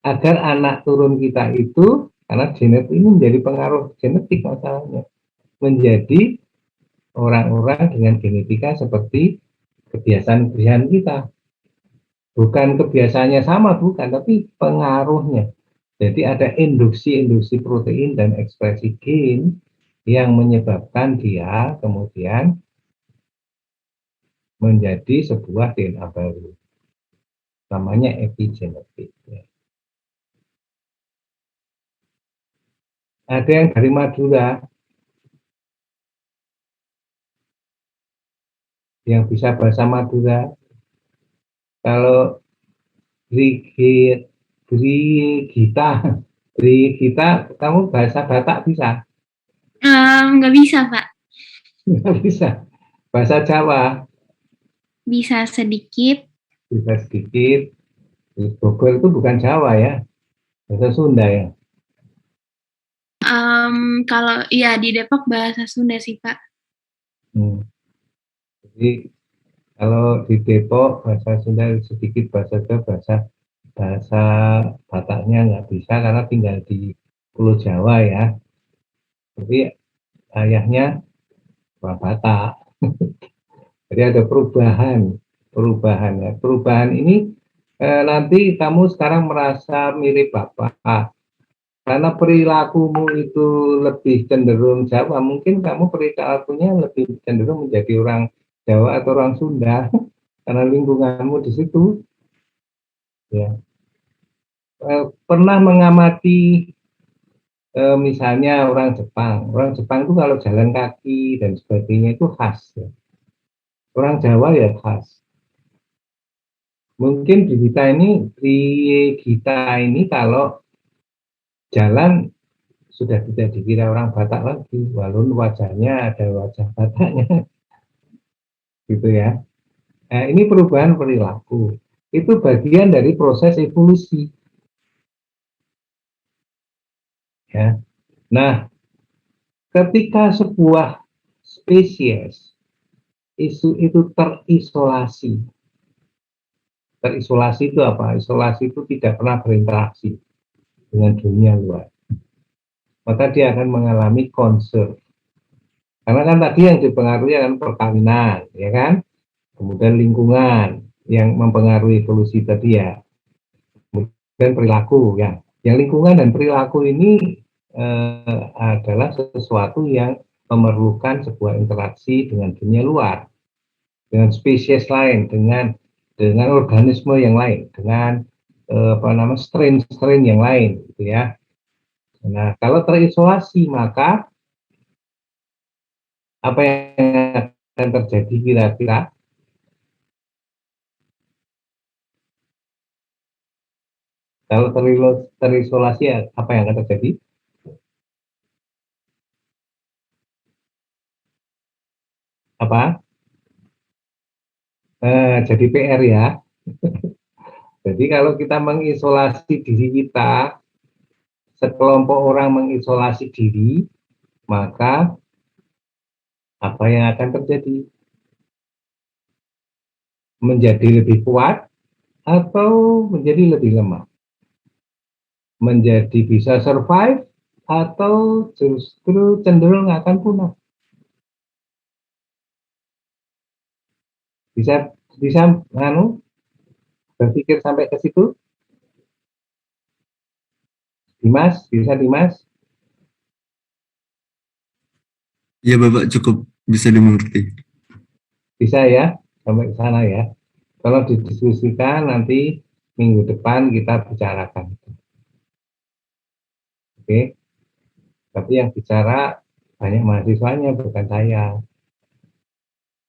agar anak turun kita itu, karena genetik ini menjadi pengaruh genetik masalahnya, menjadi orang-orang dengan genetika seperti kebiasaan-kebiasaan kita. Bukan kebiasaannya sama, bukan, tapi pengaruhnya. Jadi ada induksi-induksi protein dan ekspresi gen yang menyebabkan dia kemudian menjadi sebuah DNA baru. Namanya epigenetik. Ada yang dari Madura yang bisa bahasa Madura. Kalau Brigita, kamu bahasa Batak bisa? Nggak bisa, Pak. Nggak bisa. Bahasa Jawa Bisa sedikit. bisa sedikit. Bogor itu bukan Jawa ya, bahasa Sunda ya. Kalau ya di Depok bahasa Sunda sih, Pak. Jadi kalau di Depok bahasa Sunda sedikit, bahasa Jawa, bahasa Bataknya nggak bisa karena tinggal di Pulau Jawa ya. Tapi ayahnya orang Batak. Jadi ada perubahan ya. Perubahan ini nanti kamu sekarang merasa mirip bapak. Karena perilakumu itu lebih cenderung Jawa, mungkin kamu perilakunya lebih cenderung menjadi orang Jawa atau orang Sunda karena lingkunganmu di situ. Ya. Pernah mengamati misalnya orang Jepang. Orang Jepang itu kalau jalan kaki dan sebagainya itu khas. Ya. Orang Jawa ya khas. Mungkin di kita ini kalau jalan sudah tidak dikira orang Batak lagi, walaupun wajahnya ada wajah Bataknya, gitu ya. Nah, ini perubahan perilaku. Itu bagian dari proses evolusi. Ya. Nah, ketika sebuah spesies itu terisolasi. Terisolasi itu apa? Isolasi itu tidak pernah berinteraksi dengan dunia luar. Maka dia akan mengalami konserv. Karena kan tadi yang dipengaruhi kan perkawinan, ya kan? Kemudian lingkungan yang mempengaruhi evolusi tadi ya. Kemudian perilaku ya. Yang lingkungan dan perilaku ini adalah sesuatu yang memerlukan sebuah interaksi dengan dunia luar, dengan spesies lain, dengan organisme yang lain, dengan strain-strain yang lain, gitu ya. Nah, kalau terisolasi maka apa yang akan terjadi kira-kira? Kalau terisolasi apa yang akan terjadi? Apa? Jadi PR ya. Jadi kalau kita mengisolasi diri kita, sekelompok orang mengisolasi diri, maka apa yang akan terjadi? Menjadi lebih kuat atau menjadi lebih lemah? Menjadi bisa survive atau justru cenderung akan punah? Bisa berpikir sampai ke situ? Dimas, bisa Dimas? Ya Bapak, cukup bisa dimengerti. Bisa ya, sampai ke sana ya. Kalau didiskusikan nanti minggu depan kita bicarakan. Oke, tapi yang bicara banyak mahasiswanya, bukan saya.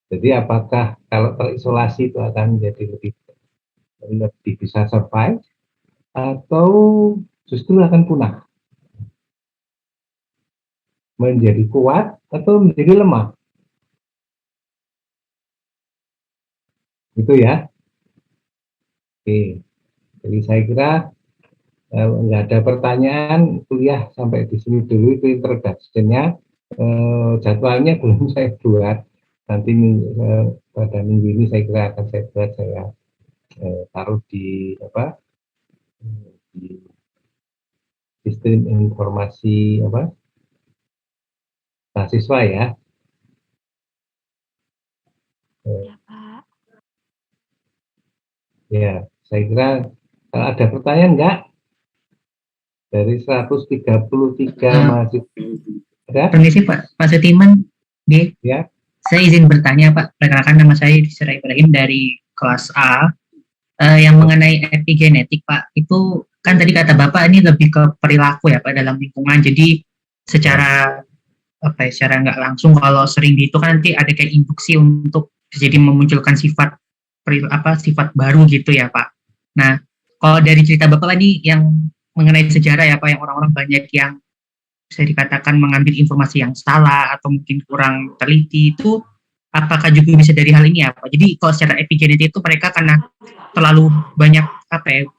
Jadi apakah kalau terisolasi itu akan menjadi lebih bisa survive atau justru akan punah? Menjadi kuat atau menjadi lemah? Itu ya. Oke, jadi saya kira nggak ada pertanyaan, kuliah sampai di sini dulu, itu introduction-nya. Jadwalnya belum saya buat. Nanti pada minggu ini saya kira akan saya buat, saya taruh di apa, di sistem informasi apa mahasiswa ya. Ya, Pak. Ya, saya kira kalau ada pertanyaan enggak dari 133 Eh, mahasiswa ada? Permisi Pak, Pak Setiman, G. Ya. Saya izin bertanya Pak, perkenalkan nama saya Yusra Ibrahim dari kelas A. Yang mengenai epigenetik Pak, itu kan tadi kata Bapak ini lebih ke perilaku ya Pak dalam lingkungan. Jadi secara apa ya, secara nggak langsung kalau sering itu kan nanti ada kayak induksi untuk jadi memunculkan sifat sifat baru gitu ya Pak. Nah, kalau dari cerita Bapak tadi yang mengenai sejarah ya Pak, yang orang-orang banyak yang bisa dikatakan mengambil informasi yang salah atau mungkin kurang teliti, itu apakah juga bisa dari hal ini ya Pak? Jadi kalau secara epigenetik itu mereka karena terlalu banyak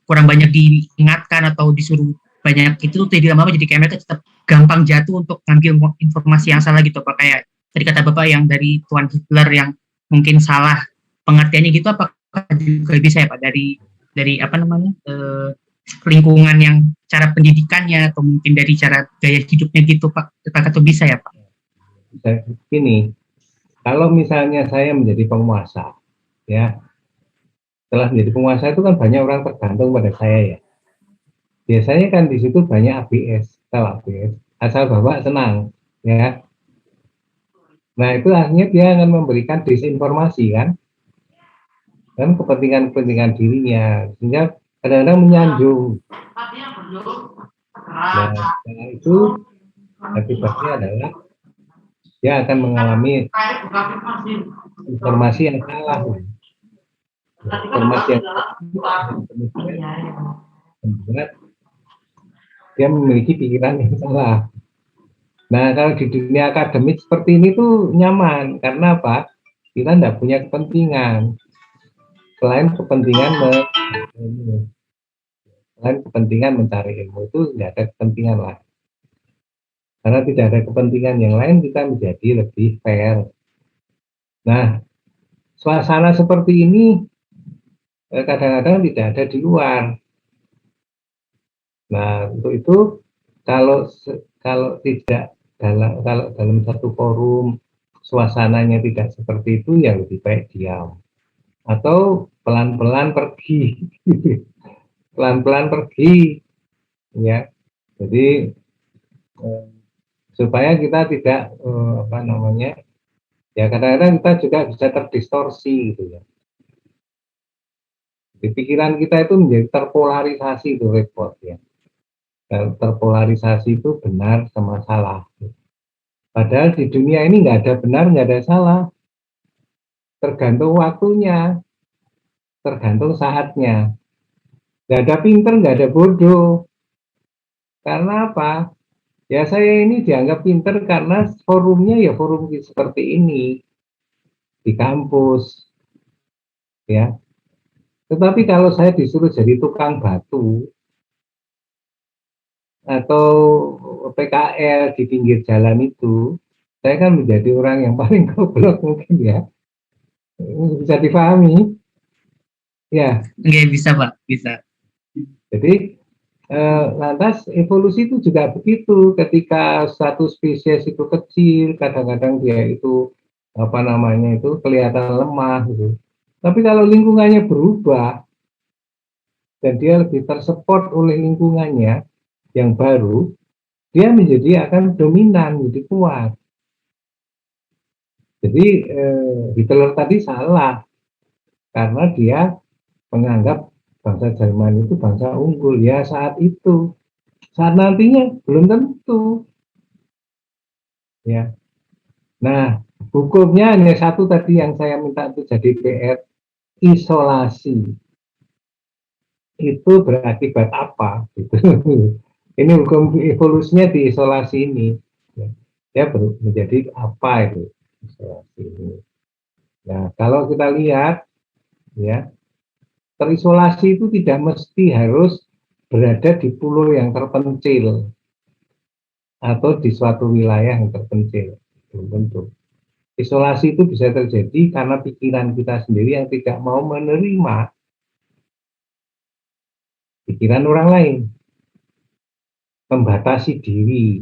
kurang banyak diingatkan atau disuruh banyak itu jadi lama-lama jadi kayak mereka tetap gampang jatuh untuk ngambil informasi yang salah gitu Pak, kayak tadi kata Bapak yang dari Tuan Hitler yang mungkin salah pengertiannya gitu, apakah juga bisa ya Pak dari apa namanya lingkungan yang cara pendidikannya atau mungkin dari cara gaya hidupnya gitu Pak, apakah itu bisa ya Pak? Ini kalau misalnya saya menjadi penguasa ya, setelah menjadi penguasa itu kan banyak orang tergantung pada saya ya. Biasanya kan di situ banyak ABS, tahu ABS, asal bapak senang, ya. Nah itu akhirnya dia akan memberikan disinformasi kan kepentingan dirinya, sehingga kadang-kadang menyanjung. Nah setelah itu akibatnya adalah dia akan mengalami informasi yang salah, informasi yang membuat dia memiliki pikiran yang salah. Nah, kalau di dunia akademik seperti ini tuh nyaman, karena apa? Kita tidak punya kepentingan selain kepentingan mencari ilmu, itu tidak ada kepentingan lah. Karena tidak ada kepentingan yang lain, kita menjadi lebih fair. Nah, suasana seperti ini kadang-kadang tidak ada di luar. Nah, untuk itu kalau tidak kalau dalam satu forum suasananya tidak seperti itu, ya lebih baik diam atau pelan-pelan pergi. Pelan-pelan pergi ya. Jadi supaya kita tidak apa namanya, ya kadang-kadang kita juga bisa terdistorsi gitu ya. Di pikiran kita itu menjadi terpolarisasi, itu repot ya. Terpolarisasi itu benar sama salah. Padahal di dunia ini nggak ada benar, nggak ada salah. Tergantung waktunya, tergantung saatnya. Nggak ada pinter, nggak ada bodoh. Karena apa? Ya saya ini dianggap pinter karena forumnya ya forum seperti ini. Di kampus. Ya. Tetapi kalau saya disuruh jadi tukang batu, atau PKL di pinggir jalan itu, saya kan menjadi orang yang paling goblok mungkin ya. Bisa dipahami? Ya. Nggak bisa Pak, bisa. Jadi lantas evolusi itu juga begitu. Ketika satu spesies itu kecil, kadang-kadang dia itu apa namanya itu kelihatan lemah gitu. Tapi kalau lingkungannya berubah dan dia lebih tersupport oleh lingkungannya yang baru, dia akan dominan, menjadi kuat. Jadi Hitler tadi salah karena dia menganggap bangsa Jerman itu bangsa unggul ya saat itu. Saat nantinya belum tentu. Ya. Nah, hukumnya hanya satu tadi yang saya minta untuk jadi PR, isolasi. Itu berakibat apa? Gitu. Ini hukum evolusinya di isolasi ini. Ya, menjadi apa itu isolasi ini? Nah, kalau kita lihat, ya, terisolasi itu tidak mesti harus berada di pulau yang terpencil atau di suatu wilayah yang terpencil. Belum tentu. Isolasi itu bisa terjadi karena pikiran kita sendiri yang tidak mau menerima pikiran orang lain, membatasi diri.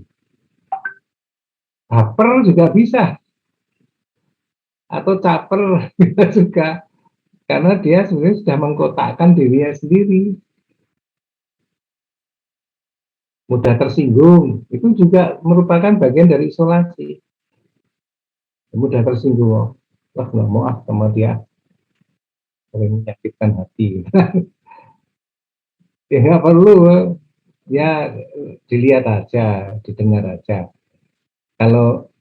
Baper juga bisa, atau caper bisa juga, karena dia sebenarnya sudah mengkotakkan dirinya sendiri. Mudah tersinggung, itu juga merupakan bagian dari isolasi. Mudah tersinggung, wah nggak mau sama dia, sering menyakitkan hati. Ya nggak perlu, ya dilihat aja, didengar aja. Kalau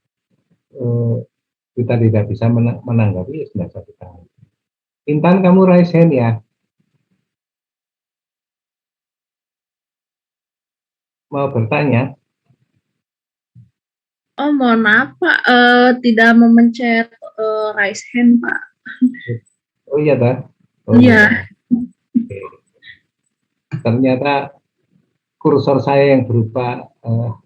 kita tidak bisa menanggapi, ya sudah satu tahun. Intan, kamu raise hand ya. Mau bertanya? Oh, mohon maaf Pak, tidak memencet raise hand Pak. Oh iya, Pak. Oh, Iya. Oke. Ternyata kursor saya yang berupa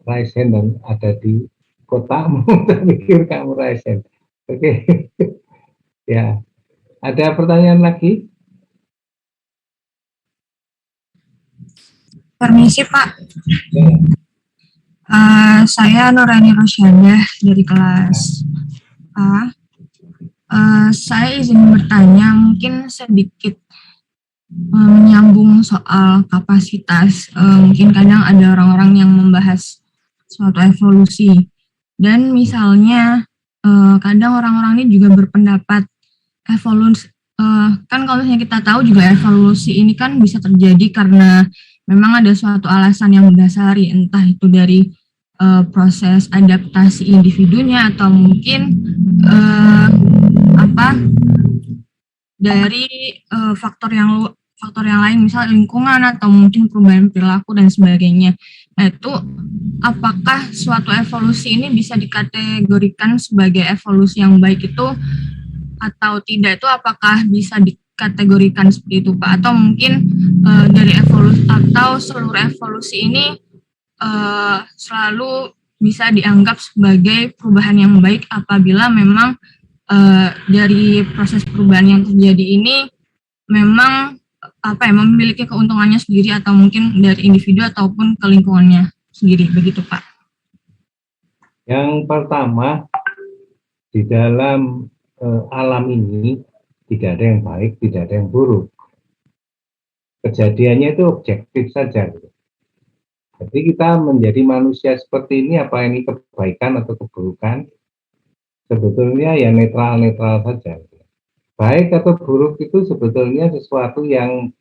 raise hand dan ada di kotamu, saya pikir kamu raise hand. Oke. Ya. Ada pertanyaan lagi? Permisi Pak, saya Nurani Rosyanda dari kelas A. Saya izin bertanya, mungkin sedikit menyambung soal kapasitas. Mungkin kadang ada orang-orang yang membahas suatu evolusi, dan misalnya kadang orang-orang ini juga berpendapat evolusi. Kan kalau misalnya kita tahu juga evolusi ini kan bisa terjadi karena memang ada suatu alasan yang mendasari, entah itu dari proses adaptasi individunya atau mungkin dari faktor yang lain, misal lingkungan atau mungkin perubahan perilaku dan sebagainya. Nah, itu apakah suatu evolusi ini bisa dikategorikan sebagai evolusi yang baik itu atau tidak, itu apakah bisa dikategorikan seperti itu Pak, atau mungkin dari evolusi atau seluruh evolusi ini selalu bisa dianggap sebagai perubahan yang baik apabila memang dari proses perubahan yang terjadi ini memang memiliki keuntungannya sendiri atau mungkin dari individu ataupun ke lingkungannya sendiri, begitu Pak. Yang pertama, di dalam alam ini tidak ada yang baik, tidak ada yang buruk. Kejadiannya itu objektif saja. Jadi kita menjadi manusia seperti ini, apa ini kebaikan atau keburukan, sebetulnya ya netral-netral saja. Baik atau buruk itu sebetulnya sesuatu yang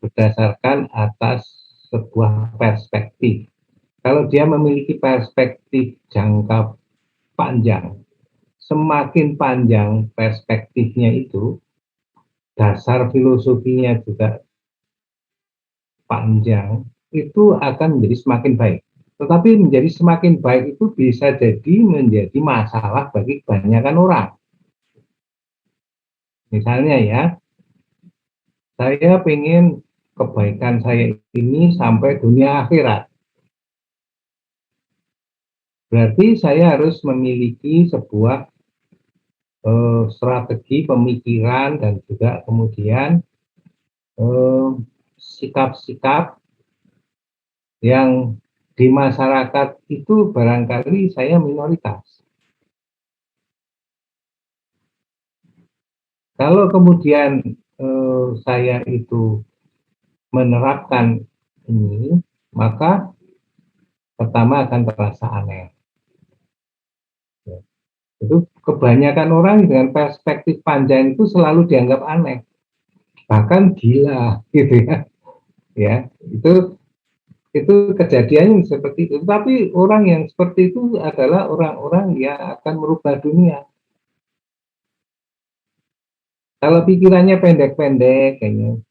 berdasarkan atas sebuah perspektif. Kalau dia memiliki perspektif jangka panjang, semakin panjang perspektifnya itu, dasar filosofinya juga panjang, itu akan menjadi semakin baik. Tetapi menjadi semakin baik itu bisa jadi menjadi masalah bagi kebanyakan orang. Misalnya ya, saya ingin kebaikan saya ini sampai dunia akhirat. Berarti saya harus memiliki sebuah strategi pemikiran dan juga kemudian sikap-sikap yang di masyarakat itu barangkali saya minoritas. Kalau kemudian saya itu menerapkan ini, maka pertama akan terasa aneh. Itu kebanyakan orang dengan perspektif panjang itu selalu dianggap aneh, bahkan gila, gitu ya. Ya, itu kejadiannya seperti itu. Tapi orang yang seperti itu adalah orang-orang yang akan merubah dunia. Kalau pikirannya pendek-pendek, kayaknya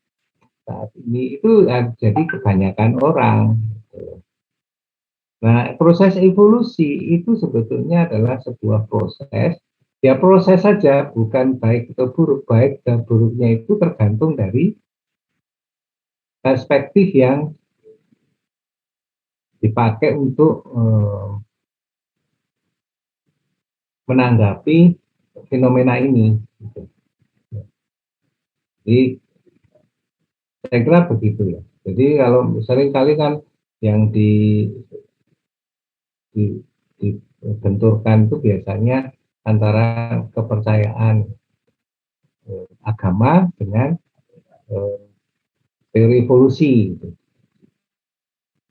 saat ini itu jadi kebanyakan orang. Nah, proses evolusi itu sebetulnya adalah sebuah proses. Ya proses saja, bukan baik atau buruk. Baik dan buruknya itu tergantung dari perspektif yang dipakai untuk menanggapi fenomena ini. Jadi saya kira begitu ya. Jadi kalau seringkali kan yang dibenturkan itu biasanya antara kepercayaan agama dengan teori evolusi.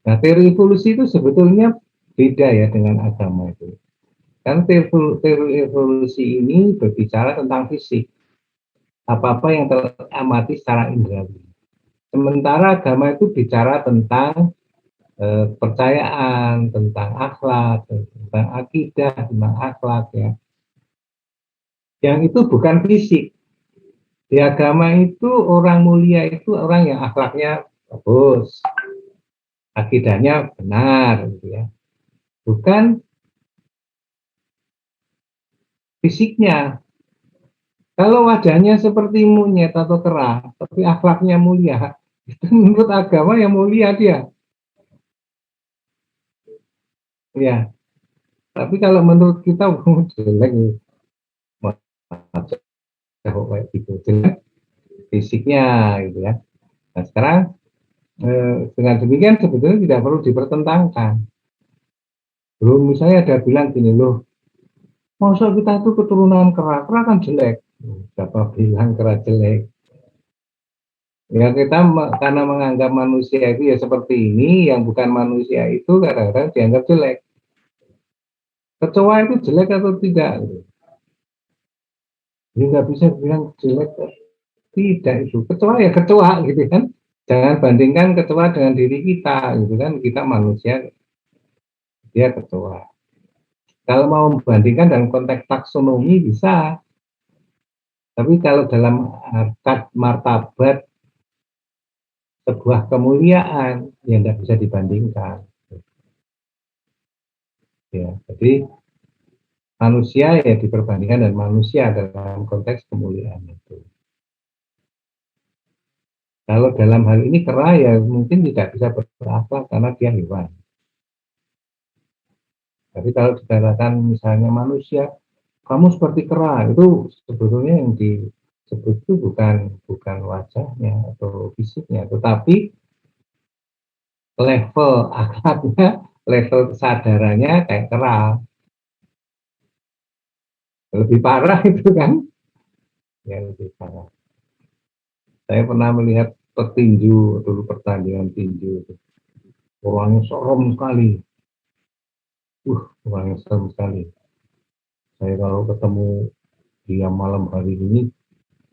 Nah, teori evolusi itu sebetulnya beda ya dengan agama itu. Kan teori evolusi ini berbicara tentang fisik, apa-apa yang teramati secara inderawi. Sementara agama itu bicara tentang percayaan, tentang akhlak, tentang akidah, tentang akhlak ya. Yang itu bukan fisik. Di agama itu orang mulia itu orang yang akhlaknya bagus, akidahnya benar, gitu ya. Bukan fisiknya. Kalau wajahnya seperti monyet atau kera, tapi akhlaknya mulia, itu menurut agama yang mulia dia. Ya, tapi kalau menurut kita jelek, gitu, jelek fisiknya, gitu ya. Nah sekarang dengan demikian sebetulnya tidak perlu dipertentangkan. Belum misalnya ada bilang gini loh, masa kita itu keturunan kera kan jelek. Siapa bilang kera jelek? Ya kita karena menganggap manusia itu ya seperti ini, yang bukan manusia itu kadang-kadang dianggap jelek. Kecoa itu jelek atau tidak? Jadi nggak bisa bilang jelek, tidak itu. Kecoa ya kecoa gitu kan. Jangan bandingkan kecoa dengan diri kita, gitu kan. Kita manusia, dia kecoa. Kalau mau membandingkan dalam konteks taksonomi bisa. Tapi kalau dalam harkat martabat sebuah kemuliaan, ya tidak bisa dibandingkan. Ya, jadi manusia ya diperbandingkan dan manusia dalam konteks kemuliaan itu. Kalau dalam hal ini kera ya mungkin tidak bisa berakhlak karena dia hewan. Tapi kalau dikatakan misalnya manusia, kamu seperti kera, itu sebetulnya yang disebut itu bukan wajahnya atau fisiknya, tetapi level akhlaknya, level kesadarannya kayak kera. Lebih parah itu kan, ya lebih parah. Saya pernah melihat petinju dulu, pertandingan tinju, orangnya serem sekali. Orangnya serem sekali. Saya kalau ketemu dia malam hari ini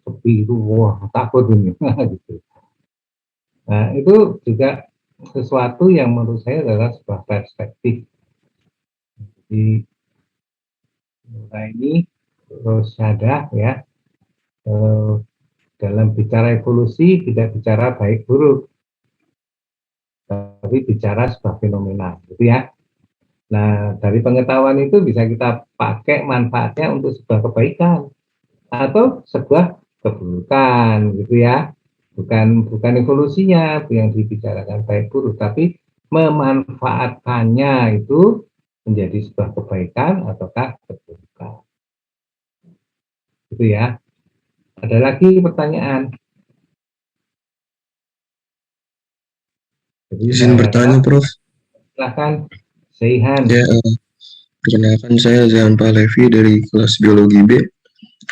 sepi itu, wah takut ini, gitu. Nah itu juga sesuatu yang menurut saya adalah sebuah perspektif. Jadi ini terus sadar ya, dalam bicara evolusi tidak bicara baik buruk, tapi bicara sebuah fenomena, gitu ya. Nah dari pengetahuan itu bisa kita pakai manfaatnya untuk sebuah kebaikan atau sebuah keburukan, gitu ya. Bukan evolusinya yang dibicarakan baik buruk, tapi memanfaatkannya itu menjadi sebuah kebaikan ataukah keburukan. Gitu ya. Ada lagi pertanyaan? Jadi, Izin bertanya, Prof. Silakan, Seihan. Ya, perkenalkan saya Zahan Pahlevi dari kelas biologi B.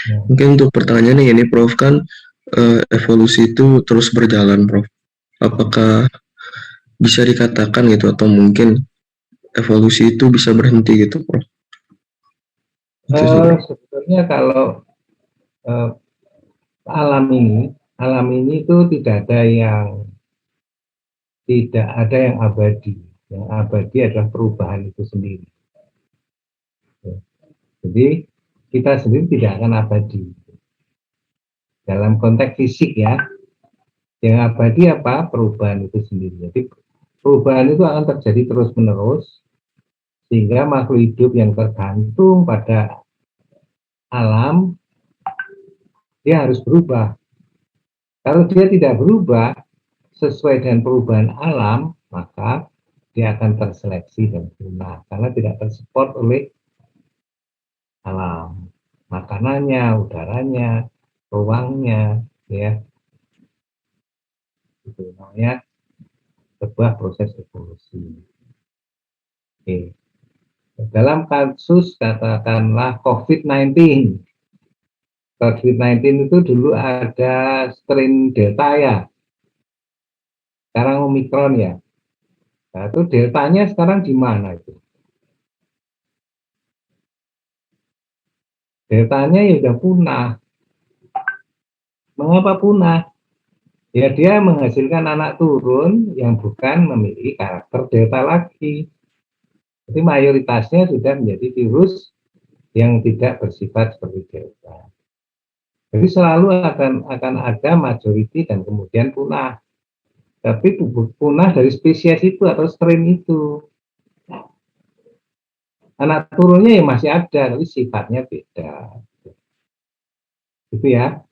Ya. Mungkin untuk pertanyaannya ini, Prof, kan evolusi itu terus berjalan, Prof. Apakah bisa dikatakan gitu atau mungkin evolusi itu bisa berhenti gitu, Prof? Itu sih, Prof. Sebetulnya kalau eh, alam ini itu tidak ada yang abadi. Yang abadi adalah perubahan itu sendiri. Jadi kita sendiri tidak akan abadi. Dalam konteks fisik ya, yang abadi apa? Perubahan itu sendiri. Jadi perubahan itu akan terjadi terus-menerus, sehingga makhluk hidup yang tergantung pada alam, dia harus berubah. Kalau dia tidak berubah sesuai dengan perubahan alam, maka dia akan terseleksi dan punah karena tidak tersupport oleh alam, makanannya, udaranya, ruangnya, ya, itu namanya sebuah proses evolusi. Oke. Dalam kasus katakanlah COVID-19 itu dulu ada strain Delta ya, sekarang Omicron ya. Nah, itu deltanya sekarang di mana itu? Deltanya ya udah punah. Mengapa punah? Ya dia menghasilkan anak turun yang bukan memiliki karakter delta lagi. Jadi mayoritasnya sudah menjadi virus yang tidak bersifat seperti delta. Jadi selalu akan ada majority dan kemudian punah. Tapi punah dari spesies itu atau strain itu. Anak turunnya ya masih ada, tapi sifatnya beda. Gitu ya.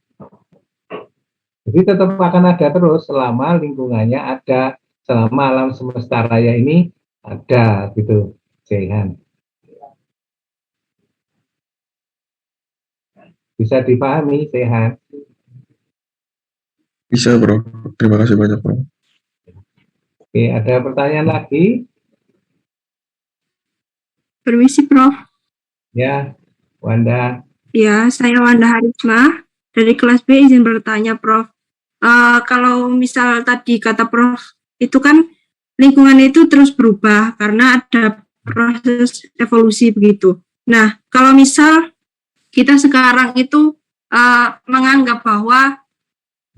Jadi tetap akan ada terus selama lingkungannya ada, selama alam semesta raya ini ada, gitu, Jehan. Bisa dipahami, Jehan? Bisa, Bro. Terima kasih banyak, Bro. Oke, ada pertanyaan lagi? Permisi, Prof. Ya, Wanda. Ya, saya Wanda Harisma dari kelas B, izin bertanya, Prof. Kalau misal tadi kata Prof, itu kan lingkungan itu terus berubah karena ada proses evolusi begitu. Nah, kalau misal kita sekarang itu menganggap bahwa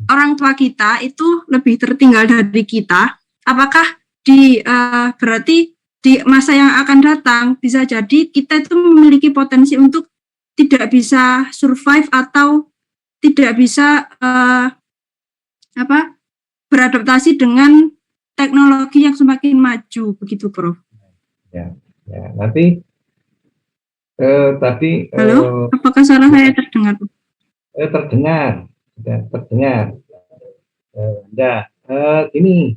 orang tua kita itu lebih tertinggal dari kita, apakah berarti di masa yang akan datang bisa jadi kita itu memiliki potensi untuk tidak bisa survive atau tidak bisa beradaptasi dengan teknologi yang semakin maju begitu, Prof. Ya, nanti tadi. Halo, apakah suara saya terdengar? Terdengar. Ini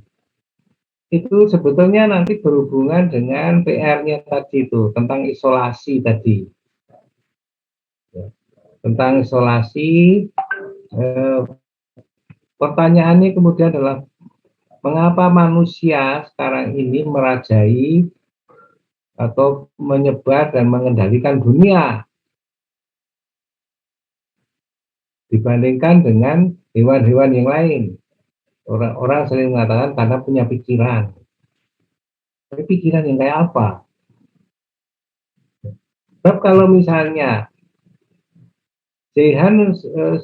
itu sebetulnya nanti berhubungan dengan PR-nya tadi itu tentang isolasi tadi. Tentang isolasi, pertanyaannya kemudian adalah mengapa manusia sekarang ini merajai atau menyebar dan mengendalikan dunia dibandingkan dengan hewan-hewan yang lain. Orang-orang sering mengatakan karena punya pikiran. Tapi pikiran yang kayak apa? Sebab kalau misalnya Jehan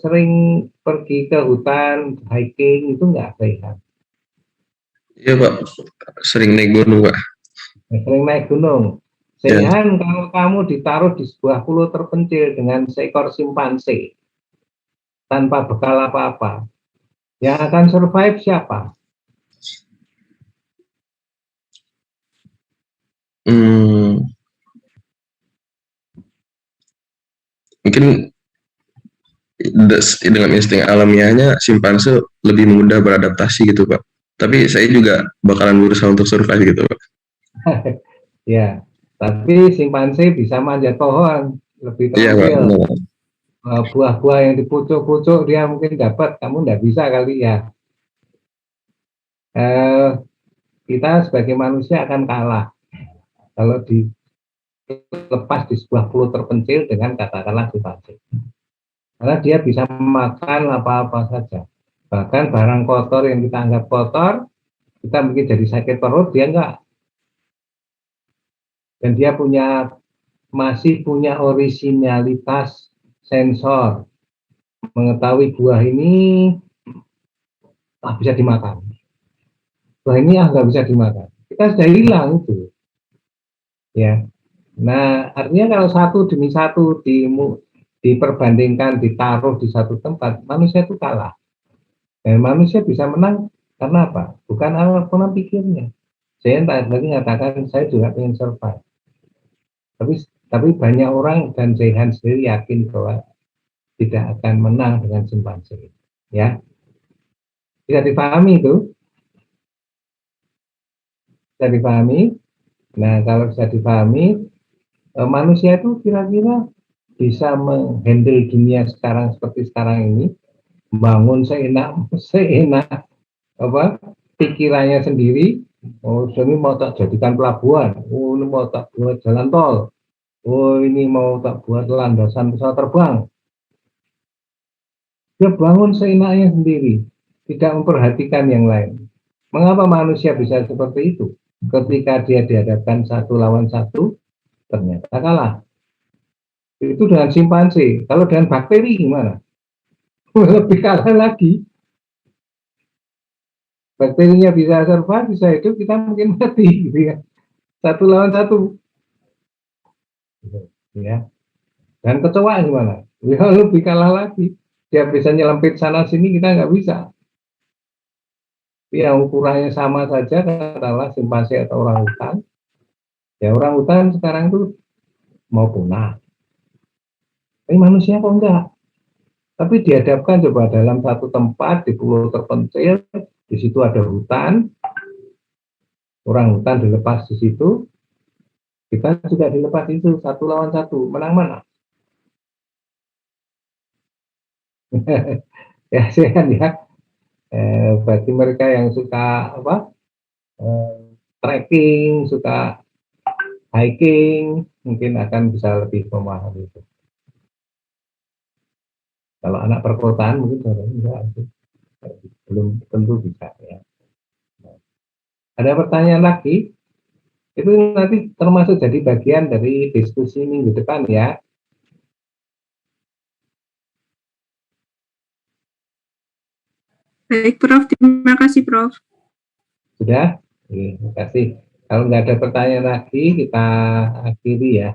sering pergi ke hutan, hiking, itu nggak sehat. Iya, Pak. Sering naik gunung, Pak. Sering naik gunung. Jehan, kalau kamu ditaruh di sebuah pulau terpencil dengan seekor simpanse, tanpa bekal apa-apa, yang akan survive siapa? Mungkin dengan insting alamiahnya simpanse lebih mudah beradaptasi gitu, Pak. Tapi saya juga bakalan berusaha untuk survive gitu, Pak. Ya, tapi simpanse bisa manjat pohon, lebih terampil. Buah-buah yang di pucuk-pucuk dia mungkin dapat, kamu nggak bisa kali ya. Kita sebagai manusia akan kalah kalau dilepas di sebuah pulau terpencil dengan katakanlah simpanse. Karena dia bisa makan apa-apa saja. Bahkan barang kotor yang kita anggap kotor, kita mungkin jadi sakit perut, dia enggak. Dan dia punya masih punya orisinalitas sensor, mengetahui buah ini bisa dimakan, buah ini nggak bisa dimakan, kita sudah hilang itu, ya. Nah, artinya kalau satu demi satu diperbandingkan, ditaruh di satu tempat, manusia itu kalah. Dan manusia bisa menang karena apa? Bukan pola pikirnya. Saya tadi mengatakan saya juga ingin survive. Tapi banyak orang dan Zehan sendiri yakin bahwa tidak akan menang dengan simpanse. Ya, bisa dipahami itu? Bisa dipahami? Nah, kalau bisa dipahami, manusia itu kira-kira bisa menghandle dunia sekarang seperti sekarang ini, membangun seenak pikirannya sendiri. Oh, ini mau tak jadikan pelabuhan, oh ini mau tak buat jalan tol, oh ini mau tak buat landasan pesawat terbang. Dia bangun seenaknya sendiri, tidak memperhatikan yang lain. Mengapa manusia bisa seperti itu? Ketika dia dihadapkan satu lawan satu, ternyata kalah. Itu dengan simpanse. Kalau dengan bakteri gimana? Lebih kalah lagi. Bakterinya bisa survive, bisa hidup, kita mungkin mati, gitu ya. Satu lawan satu. Ya. Dan kecoa gimana? Ya, lebih kalah lagi. Dia bisa nyelempit sana sini, kita nggak bisa. Yang ukurannya sama saja, katakanlah simpanse atau orangutan. Ya, orangutan sekarang itu mau punah. Tapi manusia kok enggak? Tapi dihadapkan coba dalam satu tempat di pulau terpencil, di situ ada hutan, orangutan dilepas di situ, kita juga dilepas itu satu lawan satu, menang mana? Ya, sehat ya. Bagi mereka yang suka trekking, suka hiking, mungkin akan bisa lebih memahami itu. Kalau anak perkotaan mungkin belum tentu bisa ya. Ada pertanyaan lagi? Itu nanti termasuk jadi bagian dari diskusi minggu depan ya. Baik, Prof. Terima kasih, Prof. Sudah? Terima kasih. Kalau nggak ada pertanyaan lagi, kita akhiri ya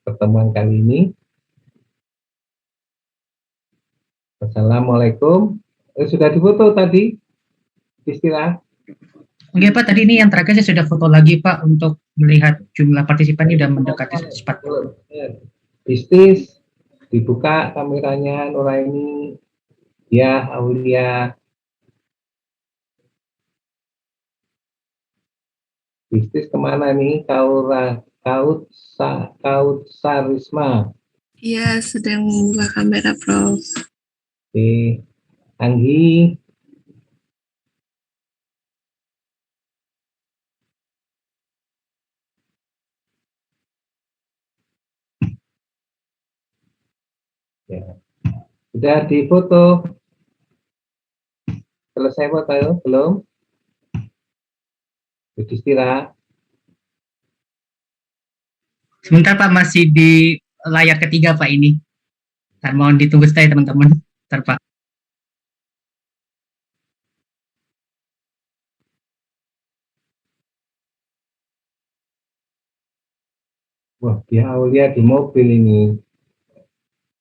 pertemuan kali ini. Assalamualaikum. Sudah difoto tadi istilah? Oke Pak, tadi ini yang terakhir saya sudah foto lagi Pak untuk melihat jumlah partisipan sudah mendekati 140. Bisnis dibuka kameranya Nuraini, ya Aulia. Bisnis kemana nih? Kaut Sarisma. Iya, sedang membuka kamera, Prof. Oke, Anggi. Ya. Sudah difoto? Selesai foto belum? Istirahat. Sebentar Pak, masih di layar ketiga Pak ini. Dan mohon ditunggu saya teman-teman. Bentar Pak. Wah, dia Aulia di mobil ini.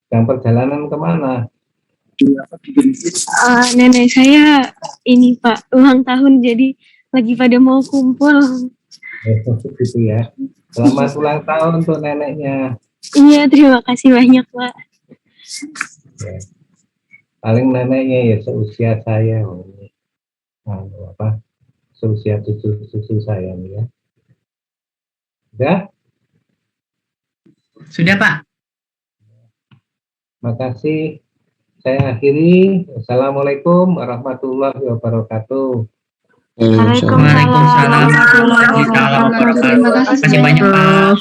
Yang perjalanan kemana? Nenek saya ini Pak, ulang tahun jadi lagi pada mau kumpul. Gitu ya. Selamat ulang tahun untuk neneknya. Iya, terima kasih banyak Pak. Ya. Paling neneknya ya seusia saya. Seusia cucu saya nih ya. Sudah? Sudah Pak. Makasih. Saya akhiri. Assalamualaikum warahmatullahi wabarakatuh. Waalaikumsalam warahmatullahi wabarakatuh. Terima kasih banyak Pak.